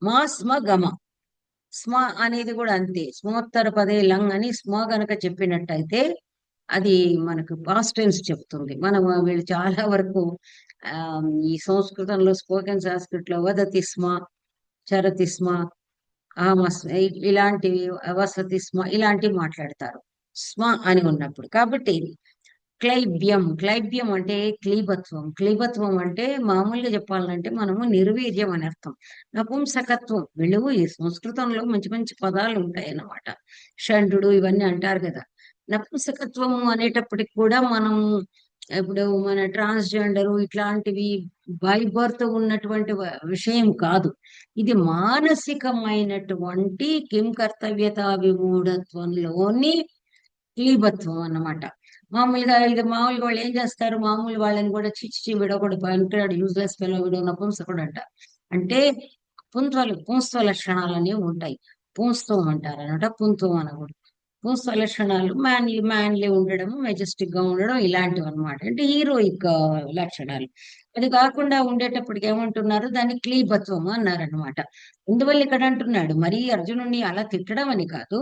మా స్మ గమ. స్మ అనేది కూడా అంతే, స్మోత్తర పదే లంగ్ అని స్మ గనక చెప్పినట్టయితే అది మనకు పాస్ట్ టెన్స్ చెప్తుంది. మనం వీళ్ళు చాలా వరకు ఈ సంస్కృతంలో, స్పోకెన్ సంస్కృత్ లో వదతి స్మ, చరతి స్మ, ఇలాంటివి, వసతి స్మ ఇలాంటివి మాట్లాడతారు స్మ అని ఉన్నప్పుడు. కాబట్టి క్లైబ్యం అంటే క్లీబత్వం అంటే మామూలుగా చెప్పాలంటే మనము నిర్వీర్యం అని అర్థం. నపుంసకత్వం, వెలుగు. ఈ సంస్కృతంలో మంచి మంచి పదాలు ఉంటాయి అన్నమాట. షండు ఇవన్నీ అంటారు కదా. నపుంసకత్వము అనేటప్పటికి కూడా మనం ఇప్పుడు మన ట్రాన్స్జెండరు ఇట్లాంటివి బై బర్త్ ఉన్నటువంటి విషయం కాదు. ఇది మానసికమైనటువంటి కిం కర్తవ్యత విమూఢత్వంలోని క్లీబత్వం అన్నమాట. మామూలుగా వాళ్ళు ఏం చేస్తారు? మామూలు వాళ్ళని కూడా చిచ్చి విడవకూడదు, పనికిరాడు, యూజ్లెస్ ఫెలో, విడవ, నపుంసకుడు అంట. అంటే పుంస్త్వ లక్షణాలు అనేవి ఉంటాయి. పూంస్త్వం అంటారు అనమాట, పుంత్వం అనకూడదు. పూంస్త్వ లక్షణాలు మ్యాన్లీ ఉండడం, మెజెస్టిక్ గా ఉండడం, ఇలాంటివి అనమాట. అంటే హీరోయిక్ లక్షణాలు. అది కాకుండా ఉండేటప్పటికి ఏమంటున్నారు? దాన్ని క్లీబత్వం అన్నారనమాట. అందువల్ల ఇక్కడ అంటున్నాడు, మరీ అర్జునుడిని అలా తిట్టడం అని కాదు,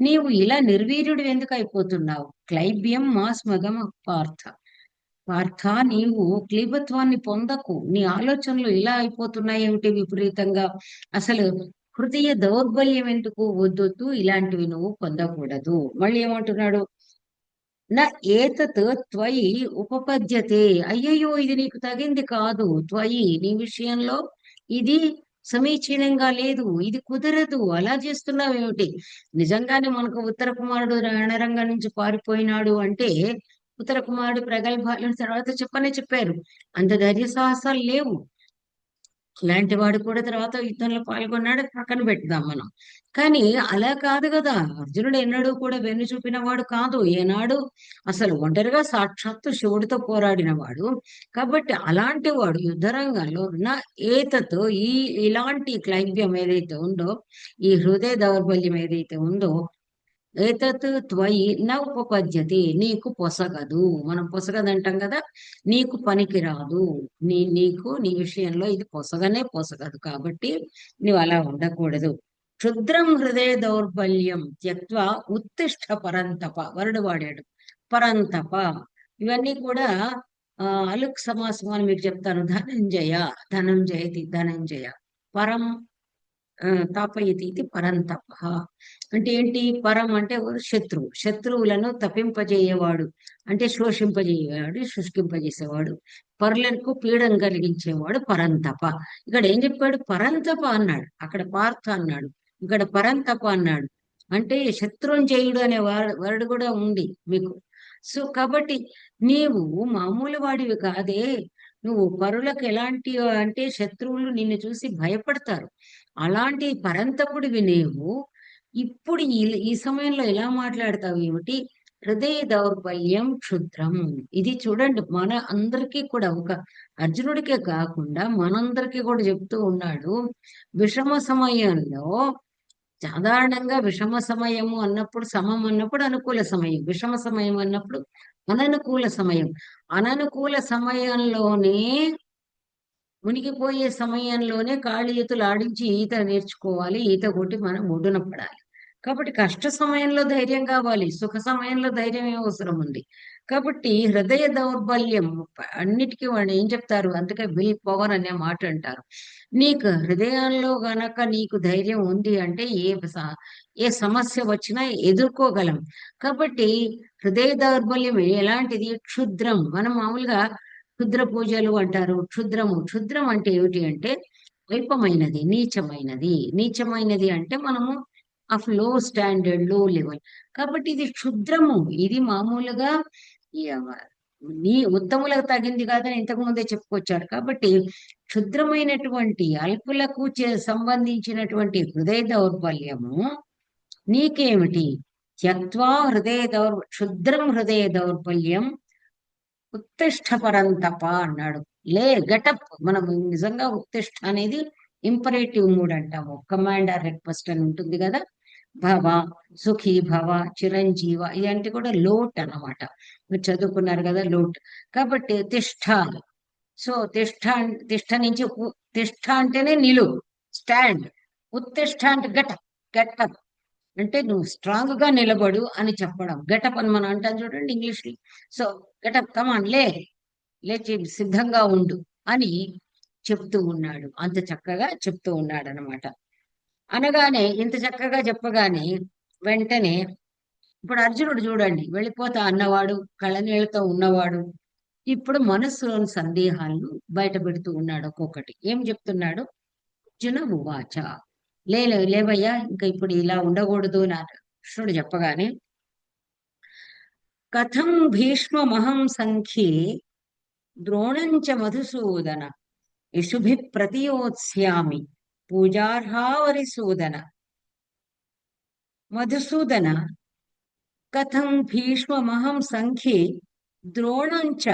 నీవు ఇలా నిర్వీర్యుడు ఎందుకు అయిపోతున్నావు? క్లైబ్యం మాస్మగం పార్థ. పార్థ, నీవు క్లీబత్వాన్ని పొందకు. నీ ఆలోచనలు ఇలా అయిపోతున్నాయి ఏమిటి విపరీతంగా? అసలు హృదయ దౌర్బల్యం ఎందుకు? వద్దొద్దు, ఇలాంటివి నువ్వు పొందకూడదు. మళ్ళీ ఏమంటున్నాడు? నా ఏతత్ త్వయి ఉపపద్యతే. అయ్యయ్యో, ఇది నీకు తగింది కాదు. త్వయి, నీ విషయంలో ఇది సమీచీనంగా లేదు, ఇది కుదరదు, అలా చేస్తున్నావేమిటి? నిజంగానే మనకు ఉత్తర కుమారుడు రణరంగం నుంచి పారిపోయినాడు అంటే ఉత్తర కుమారుడు ప్రగల్భాలను తర్వాత చెప్పనే చెప్పారు. అంత ధైర్య సాహసాలు లేవు. ఇలాంటి వాడు కూడా తర్వాత యుద్ధంలో పాల్గొన్నాడు, పక్కన పెట్టుదాం మనం. కానీ అలా కాదు కదా. అర్జునుడు ఎన్నడూ కూడా వెన్ను చూపిన వాడు కాదు. ఏనాడు అసలు ఒంటరిగా సాక్షాత్తు శివుడితో పోరాడిన వాడు. కాబట్టి అలాంటి వాడు యుద్ధరంగంలో నా ఏతతో ఇలాంటి క్లైబ్యం ఏదైతే ఉందో, ఈ హృదయ దౌర్బల్యం ఏదైతే ఉందో, ఏతత్ త్వయి న ఉపపద్యతే, నీకు పొసగదు. మనం పొసగదు అంటాం కదా. నీకు పనికి రాదు. నీకు నీ విషయంలో ఇది పొసగనే పొసగదు. కాబట్టి నువ్వు అలా ఉండకూడదు. క్షుద్రం హృదయ దౌర్బల్యం త్యక్త్వా ఉత్తిష్ట పరంతప. వరుడు వాడాడు పరంతప. ఇవన్నీ కూడా అలుక్ సమాసం అని మీకు చెప్తాను. ధనంజయ, ధనంజయతి, ధనంజయ. పరం తాపయతి ఇది పరంతప. అంటే ఏంటి? పరం అంటే శత్రువు. శత్రువులను తప్పింపజేయేవాడు, అంటే శోషింపజేయేవాడు, శుష్కింపజేసేవాడు, పరులకు పీడం కలిగించేవాడు పరంతప. ఇక్కడ ఏం చెప్పాడు? పరంతప అన్నాడు. అక్కడ పార్థ అన్నాడు, ఇక్కడ పరంతప అన్నాడు. అంటే శత్రుంజయుడు అనే వర్డ్ కూడా ఉంది మీకు. సో కాబట్టి నీవు మామూలు వాడివి కాదే. నువ్వు పరులకు ఎలాంటి అంటే శత్రువులు నిన్ను చూసి భయపడతారు. అలాంటి పరంతపుడివి నీవు ఇప్పుడు ఈ సమయంలో ఎలా మాట్లాడతావు ఏమిటి? హృదయ దౌర్బల్యం క్షుద్రం. ఇది చూడండి, మన అందరికీ కూడా, ఒక అర్జునుడికే కాకుండా మనందరికీ కూడా చెప్తూ ఉన్నాడు. విషమ సమయంలో సాధారణంగా విషమ సమయము అన్నప్పుడు, సమం అన్నప్పుడు అనుకూల సమయం, విషమ సమయం అన్నప్పుడు అననుకూల సమయం. అననుకూల సమయంలోనే, మునిగిపోయే సమయంలోనే కాళ్ళు చేతులు ఆడించి ఈత నేర్చుకోవాలి. ఈత కొట్టి మనం ఒడ్డున పడాలి. కాబట్టి కష్ట సమయంలో ధైర్యం కావాలి, సుఖ సమయంలో ధైర్యం అవసరం ఉంది. కాబట్టి హృదయ దౌర్బల్యం అన్నిటికీ వాళ్ళు ఏం చెప్తారు? అందుకే విల్ పవర్ అనే మాట అంటారు. నీకు హృదయంలో గనక నీకు ధైర్యం ఉంది అంటే ఏ సమస్య వచ్చినా ఎదుర్కోగలం. కాబట్టి హృదయ దౌర్బల్యం ఎలాంటిది? క్షుద్రం. మనం మామూలుగా క్షుద్ర పూజలు అంటారు. క్షుద్రం అంటే ఏమిటి అంటే అల్పమైనది, నీచమైనది. నీచమైనది అంటే మనము ఆఫ్ లో స్టాండర్డ్, లో లెవెల్. కాబట్టి ఇది క్షుద్రము. ఇది మామూలుగా ఈ, నీ ఉత్తములకు తగింది కాదని ఇంతకు ముందే చెప్పుకొచ్చారు. కాబట్టి క్షుద్రమైనటువంటి అల్పులకు సంబంధించినటువంటి హృదయ దౌర్బల్యము నీకేమిటి? త్యక్త్వా క్షుద్రం హృదయ దౌర్బల్యం ఉత్తిష్ట పరంతప అన్నాడు. గెటప్. మనం నిజంగా ఉత్తిష్ట అనేది ఇంపరేటివ్ మూడ్ అంటాము. కమాండ్ ఆర్ రిక్వెస్ట్ అని ఉంటుంది కదా. భవ, సుఖీ భవ, చిరంజీవ, ఇదంటే కూడా లోట్ అన్నమాట. మీరు చదువుకున్నారు కదా, లోట్. కాబట్టి తిష్ట. సో తిష్ట నుంచి తిష్ట అంటేనే నిలువు, స్టాండ్. ఉత్తిష్ట అంటే గెటప్ అంటే నువ్వు స్ట్రాంగ్ గా నిలబడు అని చెప్పడం. గెటప్ అని మనం అంటాం చూడండి ఇంగ్లీష్ లో. సో గెటప్, కమాన్, లేచి సిద్ధంగా ఉండు అని చెప్తూ ఉన్నాడు. అంత చక్కగా చెప్తూ ఉన్నాడు అనమాట. అనగానే, ఇంత చక్కగా చెప్పగానే వెంటనే ఇప్పుడు అర్జునుడు చూడండి, వెళ్ళిపోతా అన్నవాడు, కళ్ళనీళ్లతో ఉన్నవాడు, ఇప్పుడు మనస్సులోని సందేహాలను బయట పెడుతూ ఉన్నాడు. ఒక్కొక్కటి ఏం చెప్తున్నాడు? అర్జున ఉవాచ. లేవయ్యా, ఇంకా ఇప్పుడు ఇలా ఉండకూడదు అని కృష్ణుడు చెప్పగానే, కథం భీష్మమహం సంఖ్యే ద్రోణంచ మధుసూదన యశుభి ప్రతియోత్స్యామి పూజార్హావరిసూదన. మధుసూదన, కథం భీష్మమహం సంఖ్యే ద్రోణంచ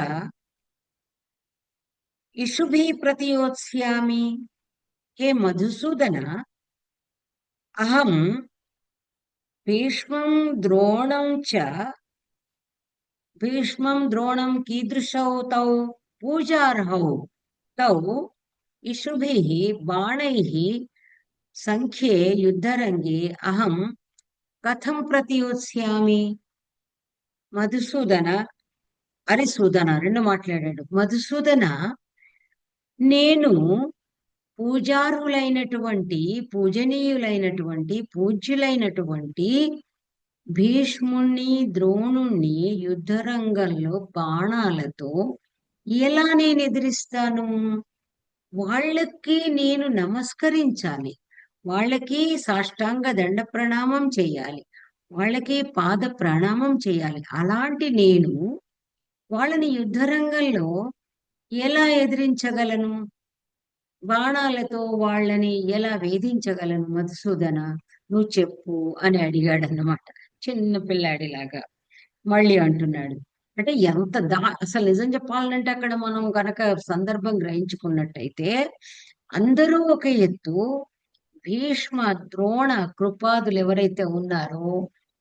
ఇషుభి ప్రతియోత్స్యామి. హే మధుసూదన, అహం భీష్మం ద్రోణం కీదృశౌ తౌ పూజార్హౌ తౌ ఇషుభిః బాణైః సంఖ్యే యుద్ధరంగే అహం కథం ప్రతియోత్స్యామి. మధుసూదన, హరిసూదన రెండు మాట్లాడాడు. మధుసూదన, నేను పూజార్హులైనటువంటి, పూజనీయులైనటువంటి, పూజ్యులైనటువంటి భీష్ముణ్ణి, ద్రోణుణ్ణి యుద్ధరంగంలో బాణాలతో ఎలా నేను ఎదిరిస్తాను? వాళ్ళకి నేను నమస్కరించాలి, వాళ్ళకి సాష్టాంగ దండ ప్రణామం చేయాలి, వాళ్ళకి పాద ప్రణామం చేయాలి. అలాంటి నేను వాళ్ళని యుద్ధరంగంలో ఎలా ఎదిరించగలను? బాణాలతో వాళ్ళని ఎలా వేధించగలను? మధుసూదన, నువ్వు చెప్పు అని అడిగాడన్నమాట. చిన్న పిల్లాడిలాగా మళ్ళీ అంటున్నాడు. అంటే అసలు నిజం చెప్పాలంటే అక్కడ మనం కనుక సందర్భం గ్రహించుకున్నట్టయితే అందరూ ఒక ఎత్తు, భీష్మ, ద్రోణ, కృపాదులు ఎవరైతే ఉన్నారో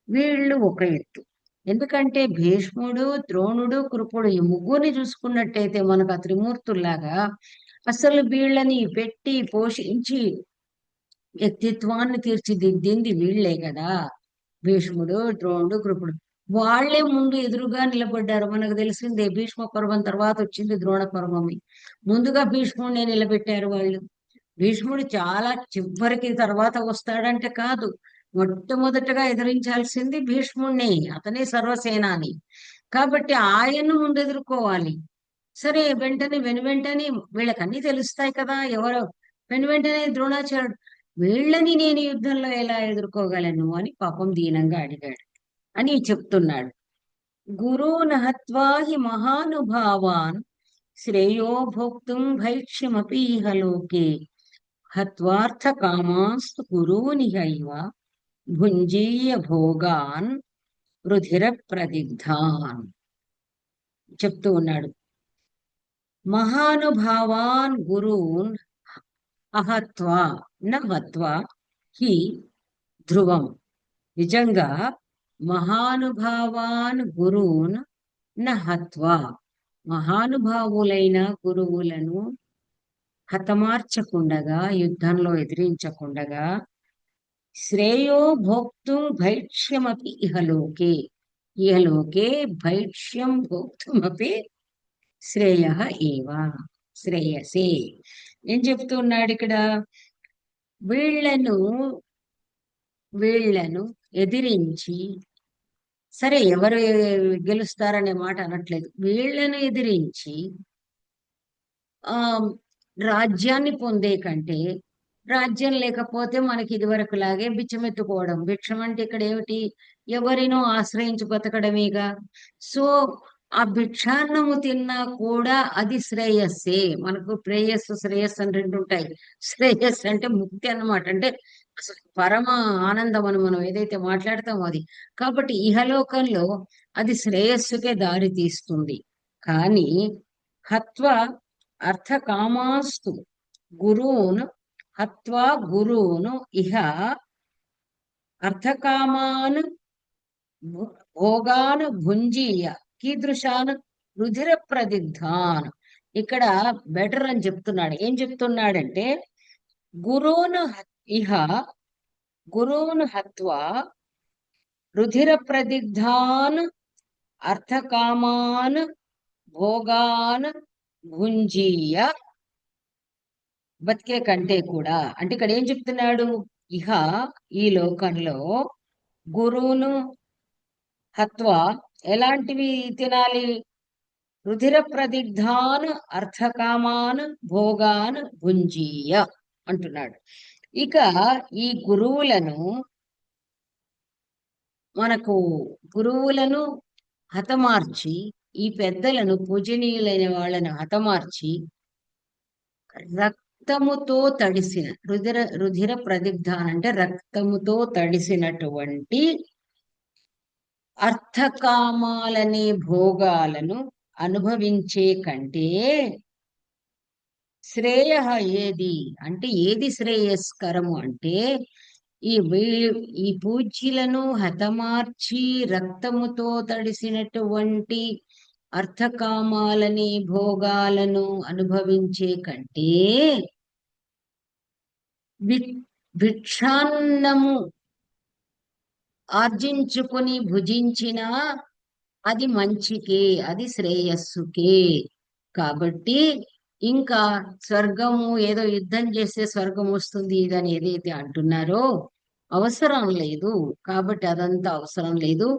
వీళ్ళు ఒక ఎత్తు. ఎందుకంటే భీష్ముడు, ద్రోణుడు, కృపుడు ఈ ముగ్గురిని చూసుకున్నట్టయితే మనకు ఆ త్రిమూర్తుల్లాగా అసలు వీళ్ళని పెట్టి పోషించి వ్యక్తిత్వాన్ని తీర్చిదిద్దింది వీళ్లే కదా. భీష్ముడు, ద్రోణుడు, కృపుడు వాళ్లే ముందు ఎదురుగా నిలబడ్డారు. మనకు తెలిసిందే, భీష్మ పర్వం తర్వాత వచ్చింది ద్రోణ పర్వమే. ముందుగా భీష్ముడిని నిలబెట్టారు వాళ్ళు. భీష్ముడు చాలా చివరికి తర్వాత వస్తాడంటే కాదు, మొట్టమొదటగా ఎదిరించాల్సింది భీష్ముడిని. అతనే సర్వసేనాని కాబట్టి ఆయన్ను ముందు ఎదుర్కోవాలి. సరే, వెంటనే వెంటనే వీళ్ళకి అన్ని తెలుస్తాయి కదా ఎవరో. వెంటనే ద్రోణాచార్యుడు, వీళ్ళని నేను యుద్ధంలో ఎలా ఎదుర్కోగలను అని పాపం దీనంగా అడిగాడు అని చెప్తున్నాడు. గురూన్ హత్వా హి మహానుభావాన్ శ్రేయో భోక్తుం భైక్ష్యమపి ఇహ లోకే హత్వార్థ కామాస్తు గురూనిహైవ భుంజీయ భోగాన్ రుధిర ప్రదిగ్ధాన్ చెప్తూ ఉన్నాడు. మహానుభావాన్ గురూన్ అహత్వా నహత్వా హి ధ్రువం. నిజంగా మహానుభావాన్ గురూన్ నహత్వా, మహానుభావులైన గురువులను హతమార్చకుండగా, యుద్ధంలో ఎదిరించకుండగా, శ్రేయో భోక్తుం భైక్ష్యమపి ఇహలోకే, ఇహలోకే భైక్ష్యం భోక్తుమపి శ్రేయ ఏవా, శ్రేయసే. ఏం చెప్తున్నాడు ఇక్కడ? వీళ్లను ఎదిరించి, సరే ఎవరు గెలుస్తారనే మాట అనట్లేదు, వీళ్లను ఎదిరించి ఆ రాజ్యాన్ని పొందే కంటే, రాజ్యం లేకపోతే మనకి ఇదివరకు లాగే బిచ్చమెత్తుకోవడం. భిక్షం అంటే ఇక్కడ ఏమిటి? ఎవరినో ఆశ్రయించి బతకడమేగా. సో ఆ భిక్షాన్నము తిన్నా కూడా అది శ్రేయస్సే. మనకు ప్రేయస్సు, శ్రేయస్సు అని రెండు ఉంటాయి. శ్రేయస్సు అంటే ముక్తి అన్నమాట. అంటే అసలు పరమ ఆనందం అని మనం ఏదైతే మాట్లాడతామో అది. కాబట్టి ఇహలోకంలో అది శ్రేయస్సుకే దారి తీస్తుంది. కానీ హత్వ అర్థ కామాస్తు గురూన్, హత్వా గురూన్ ఇహ అర్థకామాన్ భోగాన్ భుంజీయ కీదృశాన్ రుధిర ప్రదిగ్ధాన్. ఇక్కడ బెటర్ అని చెప్తున్నాడు. ఏం చెప్తున్నాడంటే, గురూన్ ఇహ గురూన్ హత్వా రుధిర ప్రదిగ్ధాన్ అర్థకామాన్ భోగాన్ భుంజీయ. బతికే కంటే కూడా అంటే ఇక్కడ ఏం చెప్తున్నాడు? ఇహ ఈ లోకంలో గురువును హత్వా ఎలాంటివి తినాలి? రుధిర ప్రదిగ్ధాన్ అర్థకామాన్ భోగాన్ భుంజీయ అంటున్నాడు. ఇక ఈ గురువులను హతమార్చి, ఈ పెద్దలను, పూజనీయులైన వాళ్ళను హతమార్చి, రక్తముతో తడిసిన రుధిర ప్రదిగ్ధాన్ అంటే రక్తముతో తడిసినటువంటి అర్థకామాలనే భోగాలను అనుభవించే కంటే శ్రేయ ఏది అంటే, ఏది శ్రేయస్కరము అంటే, ఈ పూజ్యులను హతమార్చి రక్తముతో తడిసినటువంటి అర్థకామాలని భోగాలను అనుభవించే కంటే భిక్షాన్నము ఆర్జించుకొని భుజించిన అది మంచికే, అది శ్రేయస్సుకే. కాబట్టి ఇంకా స్వర్గము ఏదో యుద్ధం చేస్తే స్వర్గం వస్తుంది ఇదని ఏదైతే అంటున్నారో అవసరం లేదు. కాబట్టి అదంతా అవసరం లేదు.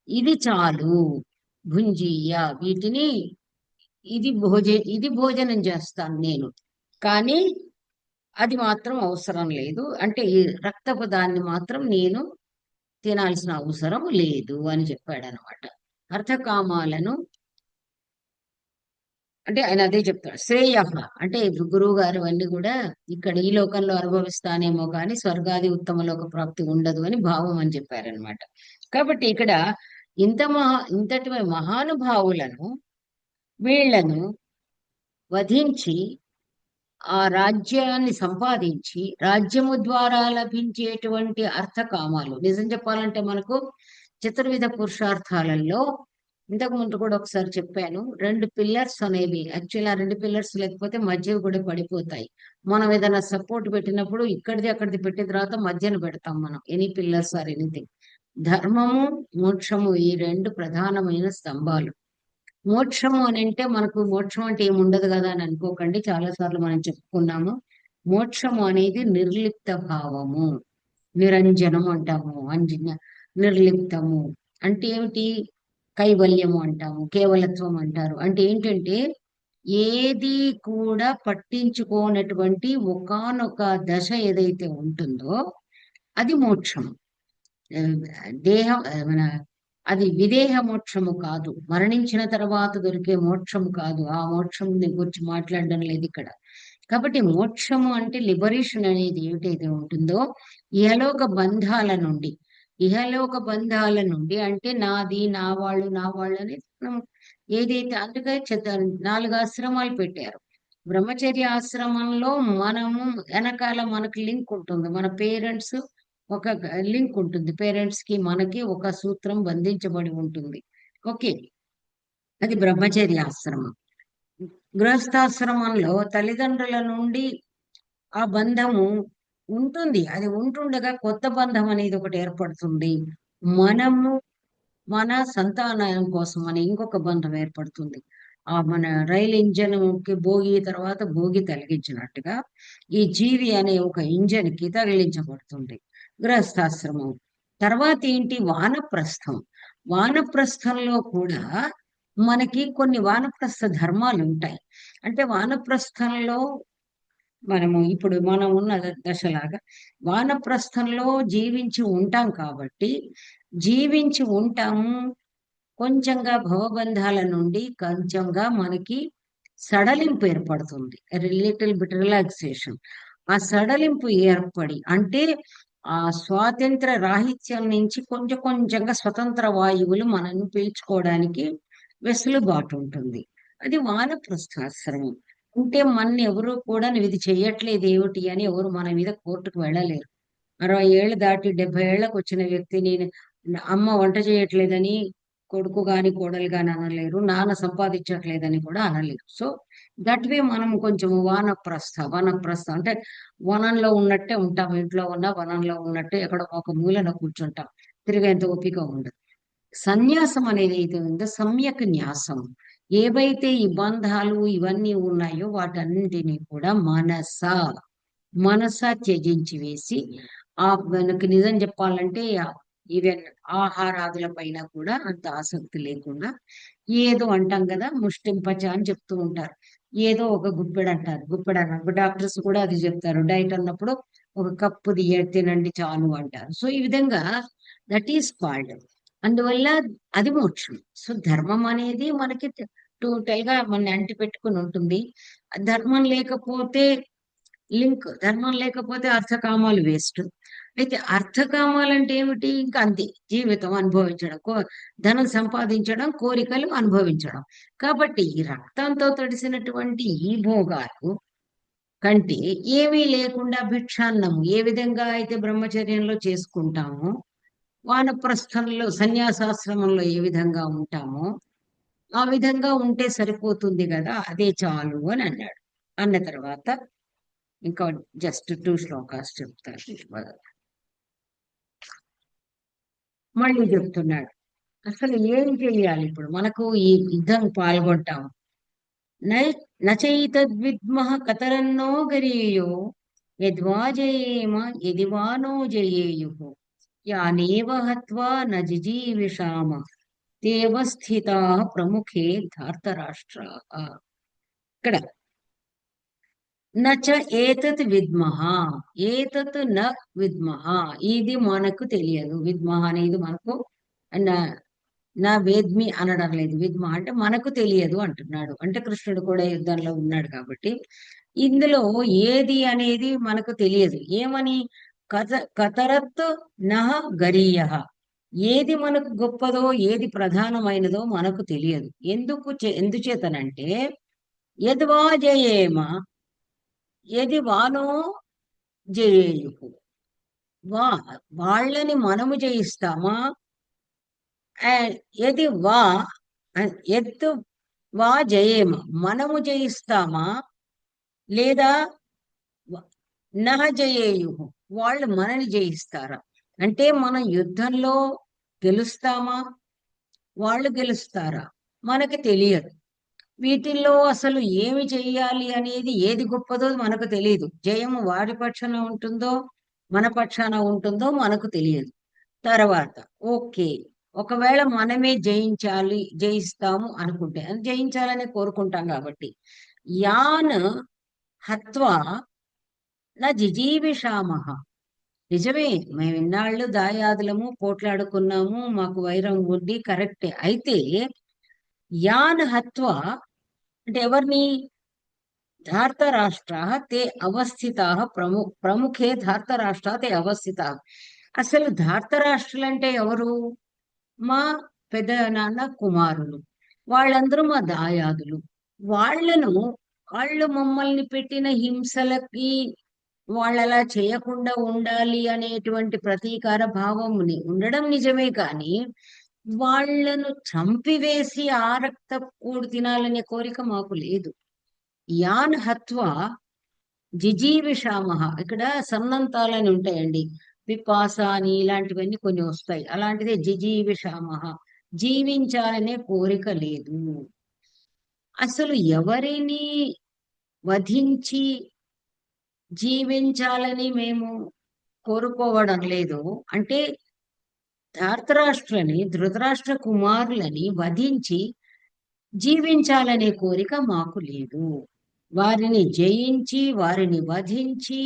ఇది చాలు. భుంజీయ వీటిని ఇది భోజనం చేస్తాను నేను. కానీ అది మాత్రం అవసరం లేదు. అంటే ఈ రక్తపు దాన్ని మాత్రం నేను తినాల్సిన అవసరం లేదు అని చెప్పాడనమాట. అర్థకామాలను అంటే ఆయన అదే చెప్తాడు. శ్రేయ అంటే గురువు గారు అన్ని కూడా ఇక్కడ ఈ లోకంలో అనుభవిస్తానేమో కానీ స్వర్గాది ఉత్తమ లోక ప్రాప్తి ఉండదు అని భావం అని చెప్పారనమాట. కాబట్టి ఇక్కడ ఇంతటి మహానుభావులను వీళ్లను వధించి ఆ రాజ్యాన్ని సంపాదించి రాజ్యము ద్వారా లభించేటువంటి అర్థకామాలు నిజం చెప్పాలంటే మనకు చతుర్విధ పురుషార్థాలలో ఇంతకు ముందు కూడా ఒకసారి చెప్పాను. 2 పిల్లర్స్ అనేవి యాక్చువల్ ఆ 2 పిల్లర్స్ లేకపోతే మధ్యవి కూడా పడిపోతాయి. మనం ఏదైనా సపోర్ట్ పెట్టినప్పుడు ఇక్కడిది అక్కడిది పెట్టిన తర్వాత మధ్యన పెడతాం మనం. Any pillars or anything. ధర్మము మోక్షము ఈ 2 ప్రధానమైన స్తంభాలు. మోక్షము అని అంటే మనకు మోక్షం అంటే ఏముండదు కదా అని అనుకోకండి. చాలా సార్లు మనం చెప్పుకున్నాము. మోక్షము అనేది నిర్లిప్త భావము, నిరంజనము అంటాము, నిర్లిప్తము అంటే ఏమిటి? కైవల్యము అంటాము, కేవలత్వం అంటారు. అంటే ఏంటంటే ఏది కూడా పట్టించుకోనటువంటి ఒకానొక దశ ఏదైతే ఉంటుందో అది మోక్షం. దేహం మన అది విదేహ మోక్షము కాదు. మరణించిన తర్వాత దొరికే మోక్షము కాదు. ఆ మోక్షం గురించి మాట్లాడడం లేదు ఇక్కడ. కాబట్టి మోక్షము అంటే లిబరేషన్ అనేది ఏమిటైతే ఉంటుందో ఇహలోక బంధాల నుండి అంటే నాది నా వాళ్ళు అనేది మనం ఏదైతే అందుకే 4 ఆశ్రమాలు పెట్టారు. బ్రహ్మచర్య ఆశ్రమంలో మనము వెనకాల మనకు లింక్ ఉంటుంది. మన పేరెంట్స్ ఒక లింక్ ఉంటుంది. పేరెంట్స్ కి మనకి ఒక సూత్రం బంధించబడి ఉంటుంది. ఓకే, అది బ్రహ్మచర్య ఆశ్రమం. గృహస్థాశ్రమంలో తల్లిదండ్రుల నుండి ఆ బంధము ఉంటుంది. అది ఉంటుండగా కొత్త బంధం అనేది ఒకటి ఏర్పడుతుంది. మనము మన సంతానం కోసం అని ఇంకొక బంధం ఏర్పడుతుంది. ఆ మన రైలు ఇంజన్ కి భోగి తర్వాత భోగి తొలగించినట్టుగా ఈ జీవి అనే ఒక ఇంజన్ కి తగిలించబడుతుంది గృహస్థాశ్రమం. తర్వాత ఏంటి? వానప్రస్థం. వానప్రస్థంలో కూడా మనకి కొన్ని వానప్రస్థ ధర్మాలు ఉంటాయి. అంటే వానప్రస్థంలో ఇప్పుడు మనం ఉన్న దశలాగా వానప్రస్థంలో జీవించి ఉంటాం కాబట్టి జీవించి ఉంటాము. కొంచెంగా భవబంధాల నుండి కొంచెంగా మనకి సడలింపు ఏర్పడుతుంది. Little bit relaxation. ఆ సడలింపు ఏర్పడి అంటే ఆ స్వాతంత్ర రాహిత్యం నుంచి కొంచెం కొంచెంగా స్వతంత్ర వాయువులు మనల్ని పీల్చుకోవడానికి వెసులుబాటు ఉంటుంది. అది వానప్రస్థాశ్రమం. అంటే మన ఎవరు కూడా నువ్వు ఇది చెయ్యట్లేదు ఏమిటి అని ఎవరు మన మీద కోర్టుకు వెళ్ళలేరు. 60 ఏళ్ళు దాటి 70 ఏళ్లకు వచ్చిన వ్యక్తిని అమ్మ వంట చేయట్లేదని కొడుకు గాని కోడలు గాని అనలేరు. నాన్న సంపాదించట్లేదని కూడా అనలేరు. సో దట్ వే మనం కొంచెం వనప్రస్థ అంటే వనంలో ఉన్నట్టే ఉంటాం. ఇంట్లో ఉన్న వనంలో ఉన్నట్టే ఎక్కడో ఒక మూలన కూర్చుంటాం. తిరిగేంత ఓపిక ఉండదు. సన్యాసం అనేది ఏది ఉందో సమ్యక్ న్యాసం. ఏవైతే ఈ బంధాలు ఇవన్నీ ఉన్నాయో వాటన్నింటినీ కూడా మనస త్యజించి వేసి మనకి నిజం చెప్పాలంటే ఈవెన్ ఆహారాదుల పైన కూడా అంత ఆసక్తి లేకుండా ఏదో అంటాం కదా, ముష్టింపచ అని చెప్తూ ఉంటారు. ఏదో ఒక గుప్పెడు అంటారు. గుప్పెడు అన్నప్పుడు డాక్టర్స్ కూడా అది చెప్తారు. డైట్ అన్నప్పుడు ఒక కప్పు తినండి చాలు అంటారు. సో ఈ విధంగా దట్ ఈస్ కాల్డ్. అందువల్ల అది మోక్షం. సో ధర్మం అనేది మనకి టోటల్ గా మన అంటి పెట్టుకుని ఉంటుంది. ధర్మం లేకపోతే అర్థకామాలు వేస్ట్. అయితే అర్థకామాలు అంటే ఏమిటి? ఇంకా అంతే, జీవితం అనుభవించడం, ధనం సంపాదించడం, కోరికలు అనుభవించడం. కాబట్టి ఈ రక్తంతో తడిసినటువంటి ఈ భోగాలు కంటే ఏమీ లేకుండా భిక్షాన్నము ఏ విధంగా అయితే బ్రహ్మచర్యంలో చేసుకుంటామో, వానప్రస్థంలో సన్యాసాశ్రమంలో ఏ విధంగా ఉంటామో ఆ విధంగా ఉంటే సరిపోతుంది కదా, అదే చాలు అని అన్నాడు. అన్న తర్వాత ఇంకా జస్ట్ 2 శ్లోకాస్ చెప్తారు. మళ్ళీ చెప్తున్నాడు. అసలు ఏం చెయ్యాలి ఇప్పుడు మనకు ఈ యుద్ధం పాల్గొంటాం. నై నచైతద్విద్మః కతరన్నో గరీయో యద్వా జయేమ యది వా నో జయేయుః యానేవ హత్వా న జిజీవిషామ తేవ స్థితాః ప్రముఖే ధార్తరాష్ట్రాః. ఇక్కడ నచ ఏతత్ విద్మః, ఏతత్ న విద్మః, ఇది మనకు తెలియదు. విద్మః అనేది మనకు న- నా వేద్మి అనడం లేదు. విద్మ అంటే మనకు తెలియదు అంటున్నాడు. అంటే కృష్ణుడు కూడా యుద్ధంలో ఉన్నాడు కాబట్టి ఇందులో ఏది అనేది మనకు తెలియదు. ఏమని? కతరత్ నహ గరీయ, ఏది మనకు గొప్పదో ఏది ప్రధానమైనదో మనకు తెలియదు. ఎందుచేతనంటే యద్వా జయేమ యది వానో జయేయు, వా వాళ్ళని మనము జయిస్తామా, యది వా ఎత్తు వా జయేమ మనము జయిస్తామా, లేదా నహ జయేయు వాళ్ళు మనని జయిస్తారా? అంటే మనం యుద్ధంలో గెలుస్తామా, వాళ్ళు గెలుస్తారా మనకి తెలియదు. వీటిల్లో అసలు ఏమి చెయ్యాలి అనేది, ఏది గొప్పదో మనకు తెలియదు. జయము వారి పక్షాన ఉంటుందో మన పక్షాన ఉంటుందో మనకు తెలియదు. తర్వాత ఓకే, ఒకవేళ మనమే జయిస్తాము అనుకుంటే, అది జయించాలని కోరుకుంటాం కాబట్టి యాన్ హత్వా నా జిజీవిషామహ. నిజమే, మేము ఇన్నాళ్ళు దాయాదులము పోట్లాడుకున్నాము, మాకు వైరం ఉంది, కరెక్టే. అయితే యాన్ హత్వా అంటే ఎవరిని? ధార్తరాష్ట్ర తే అవస్థితా ప్రముఖే ధార్తరాష్ట్ర తే అవస్థితా. అసలు ధార్తరాష్ట్రులు అంటే ఎవరు? మా పెద్ద నాన్న కుమారులు, వాళ్ళందరూ మా దాయాదులు. వాళ్ళను వాళ్ళు మమ్మల్ని పెట్టిన హింసలకి వాళ్ళలా చేయకుండా ఉండాలి అనేటువంటి ప్రతీకార భావం ఉండడం నిజమే, కానీ వాళ్ళను చంపివేసి ఆ రక్త కూడు తినాలనే కోరిక మాకు లేదు. యాన్ హత్వా జిజీవిషామహ, ఇక్కడ సన్నంతాలని ఉంటాయండి, పిపాస అని ఇలాంటివన్నీ కొన్ని వస్తాయి. అలాంటిదే జిజీవిషామహ, జీవించాలనే కోరిక లేదు. అసలు ఎవరిని వధించి జీవించాలని మేము కోరుకోవడం లేదు. అంటే ధృతరాష్ట్ర కుమారులని వధించి జీవించాలనే కోరిక మాకు లేదు. వారిని జయించి వారిని వధించి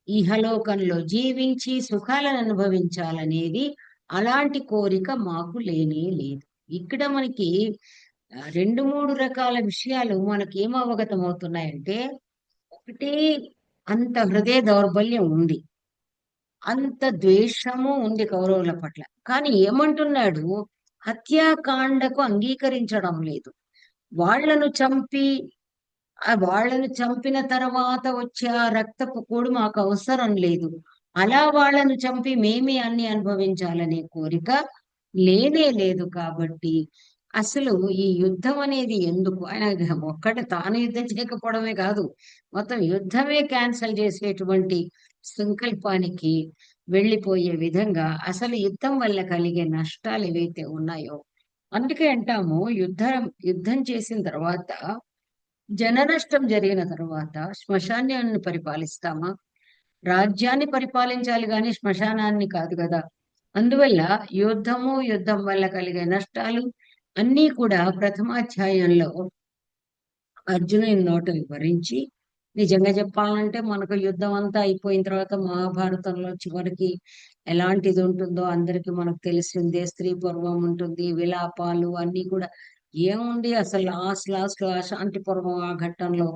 ఇహలోకంలో జీవించి సుఖాలను అనుభవించాలనేది, అలాంటి కోరిక మాకు లేనే లేదు. ఇక్కడ మనకి రెండు మూడు రకాల విషయాలు మనకి ఏం అవగతం అవుతున్నాయంటే, ఒకటి, అంత హృదయ దౌర్బల్యం ఉంది, అంత ద్వేషము ఉంది కౌరవుల పట్ల. కానీ ఏమంటున్నాడు? హత్యాకాండకు అంగీకరించడం లేదు. వాళ్లను చంపి వాళ్ళను చంపిన తర్వాత వచ్చే ఆ రక్తపు కూడు మాకు అవసరం లేదు. అలా వాళ్ళను చంపి మేమే అన్ని అనుభవించాలనే కోరిక లేనే లేదు. కాబట్టి అసలు ఈ యుద్ధం అనేది ఎందుకు? ఆయన ఒక్కటి తాను యుద్ధం చేయకపోవడమే కాదు, మొత్తం యుద్ధమే క్యాన్సిల్ చేసేటువంటి సంకల్పానికి వెళ్ళిపోయే విధంగా అసలు యుద్ధం వల్ల కలిగే నష్టాలు ఏవైతే ఉన్నాయో, అందుకే అంటాము యుద్ధం చేసిన తర్వాత, జన నష్టం జరిగిన తర్వాత శ్మశానాన్ని పరిపాలిస్తామా? రాజ్యాన్ని పరిపాలించాలి కానీ శ్మశానాన్ని కాదు కదా. అందువల్ల యుద్ధం వల్ల కలిగే నష్టాలు అన్నీ కూడా ప్రథమాధ్యాయంలో అర్జునుని నోట వివరించి, నిజంగా చెప్పాలంటే మనకు యుద్ధం అంతా అయిపోయిన తర్వాత మహాభారతంలో చివరికి ఎలాంటిది ఉంటుందో అందరికీ మనకు తెలిసిందే. స్త్రీ పర్వం ఉంటుంది, విలాపాలు అన్ని కూడా. ఏముంది అసలు లాస్ట్ అశాంతి పర్వం ఆ ఘట్టంలో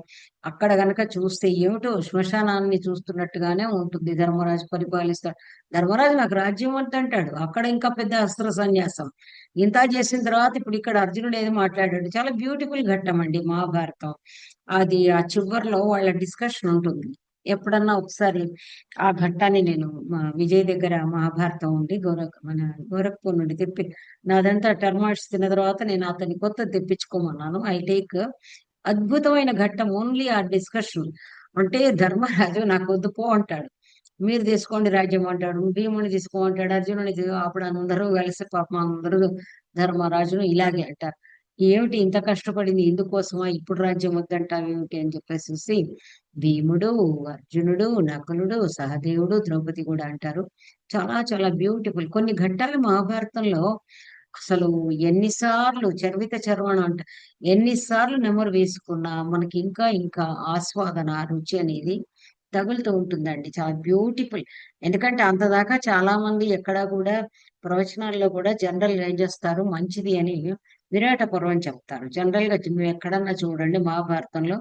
అక్కడ గనక చూస్తే ఏమిటో శ్మశానాన్ని చూస్తున్నట్టుగానే ఉంటుంది. ధర్మరాజు పరిపాలిస్తాడు. ధర్మరాజు నాకు రాజ్యం అంటాడు, అక్కడ ఇంకా పెద్ద అస్త్ర సన్యాసం. ఇంత చేసిన తర్వాత ఇప్పుడు ఇక్కడ అర్జునుడు ఏది మాట్లాడాడు, చాలా బ్యూటిఫుల్ ఘట్టం అండి మహాభారతం. అది ఆ చివరిలో వాళ్ళ డిస్కషన్ ఉంటుంది. ఎప్పుడన్నా ఒకసారి ఆ ఘట్టాన్ని నేను మా విజయ్ దగ్గర మహాభారతం ఉండి మన గోరఖ్పూర్ నుండి నాదంతా టర్మాయిడ్స్ తిన్న తర్వాత నేను అతని కొత్త తెప్పించుకోమన్నాను. I take. అద్భుతమైన ఘట్టం, ఓన్లీ ఆ డిస్కషన్. అంటే ధర్మరాజు నాకు వద్దు పో అంటాడు, మీరు తీసుకోండి రాజ్యం అంటాడు, భీముని తీసుకోమంటాడు, అర్జునుని అప్పుడు అందరూ కలిసి పాపం అందరూ ధర్మరాజును ఇలాగే అంటారు. ఏమిటి ఇంత కష్టపడింది ఇందుకోసమా, ఇప్పుడు రాజ్యం వద్దంటావు ఏమిటి అని చెప్పేసి భీముడు, అర్జునుడు, నకులుడు, సహదేవుడు, ద్రౌపది కూడా అంటారు. చాలా చాలా బ్యూటిఫుల్ కొన్ని ఘట్టాలు మహాభారతంలో అసలు ఎన్నిసార్లు చర్విత చర్వణ అంట, ఎన్నిసార్లు నెమరు వేసుకున్నా మనకి ఇంకా ఇంకా ఆస్వాదన రుచి అనేది తగులుతూ ఉంటుందండి. చాలా బ్యూటిఫుల్. ఎందుకంటే అంతదాకా చాలా మంది ఎక్కడా కూడా ప్రవచనాల్లో కూడా జనరల్ గా ఏం చేస్తారు మంచిది అని విరాట పర్వం చెప్తారు. జనరల్ గా మీరు ఎక్కడన్నా చూడండి మహాభారతంలో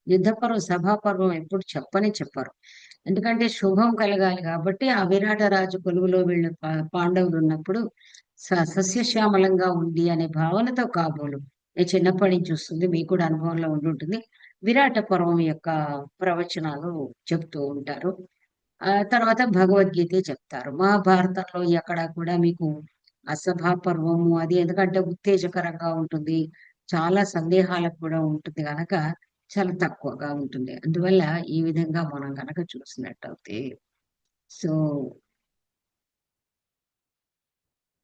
యుద్ధ పర్వం సభా పర్వం ఎప్పుడు చెప్పని చెప్పరు. ఎందుకంటే శుభం కలగాలి కాబట్టి ఆ విరాట రాజు కొలువులో వీళ్ళు పాండవులు ఉన్నప్పుడు సస్యశ్యామలంగా ఉంది అనే భావనతో కాబోలు నేను చిన్నప్పటి నుంచి చూస్తుంది, మీకు కూడా అనుభవంలో ఉండి ఉంటుంది. విరాట పర్వం యొక్క ప్రవచనాలు చెప్తూ ఉంటారు. ఆ తర్వాత భగవద్గీత చెప్తారు. మహాభారతంలో ఎక్కడ కూడా మీకు అసభా పర్వము అది ఎందుకంటే ఉత్తేజకరంగా ఉంటుంది. చాలా సందేహాలకు కూడా ఉంటుంది గనక చాలా తక్కువగా ఉంటుంది. అందువల్ల ఈ విధంగా మనం గనక చూసినట్టయితే సో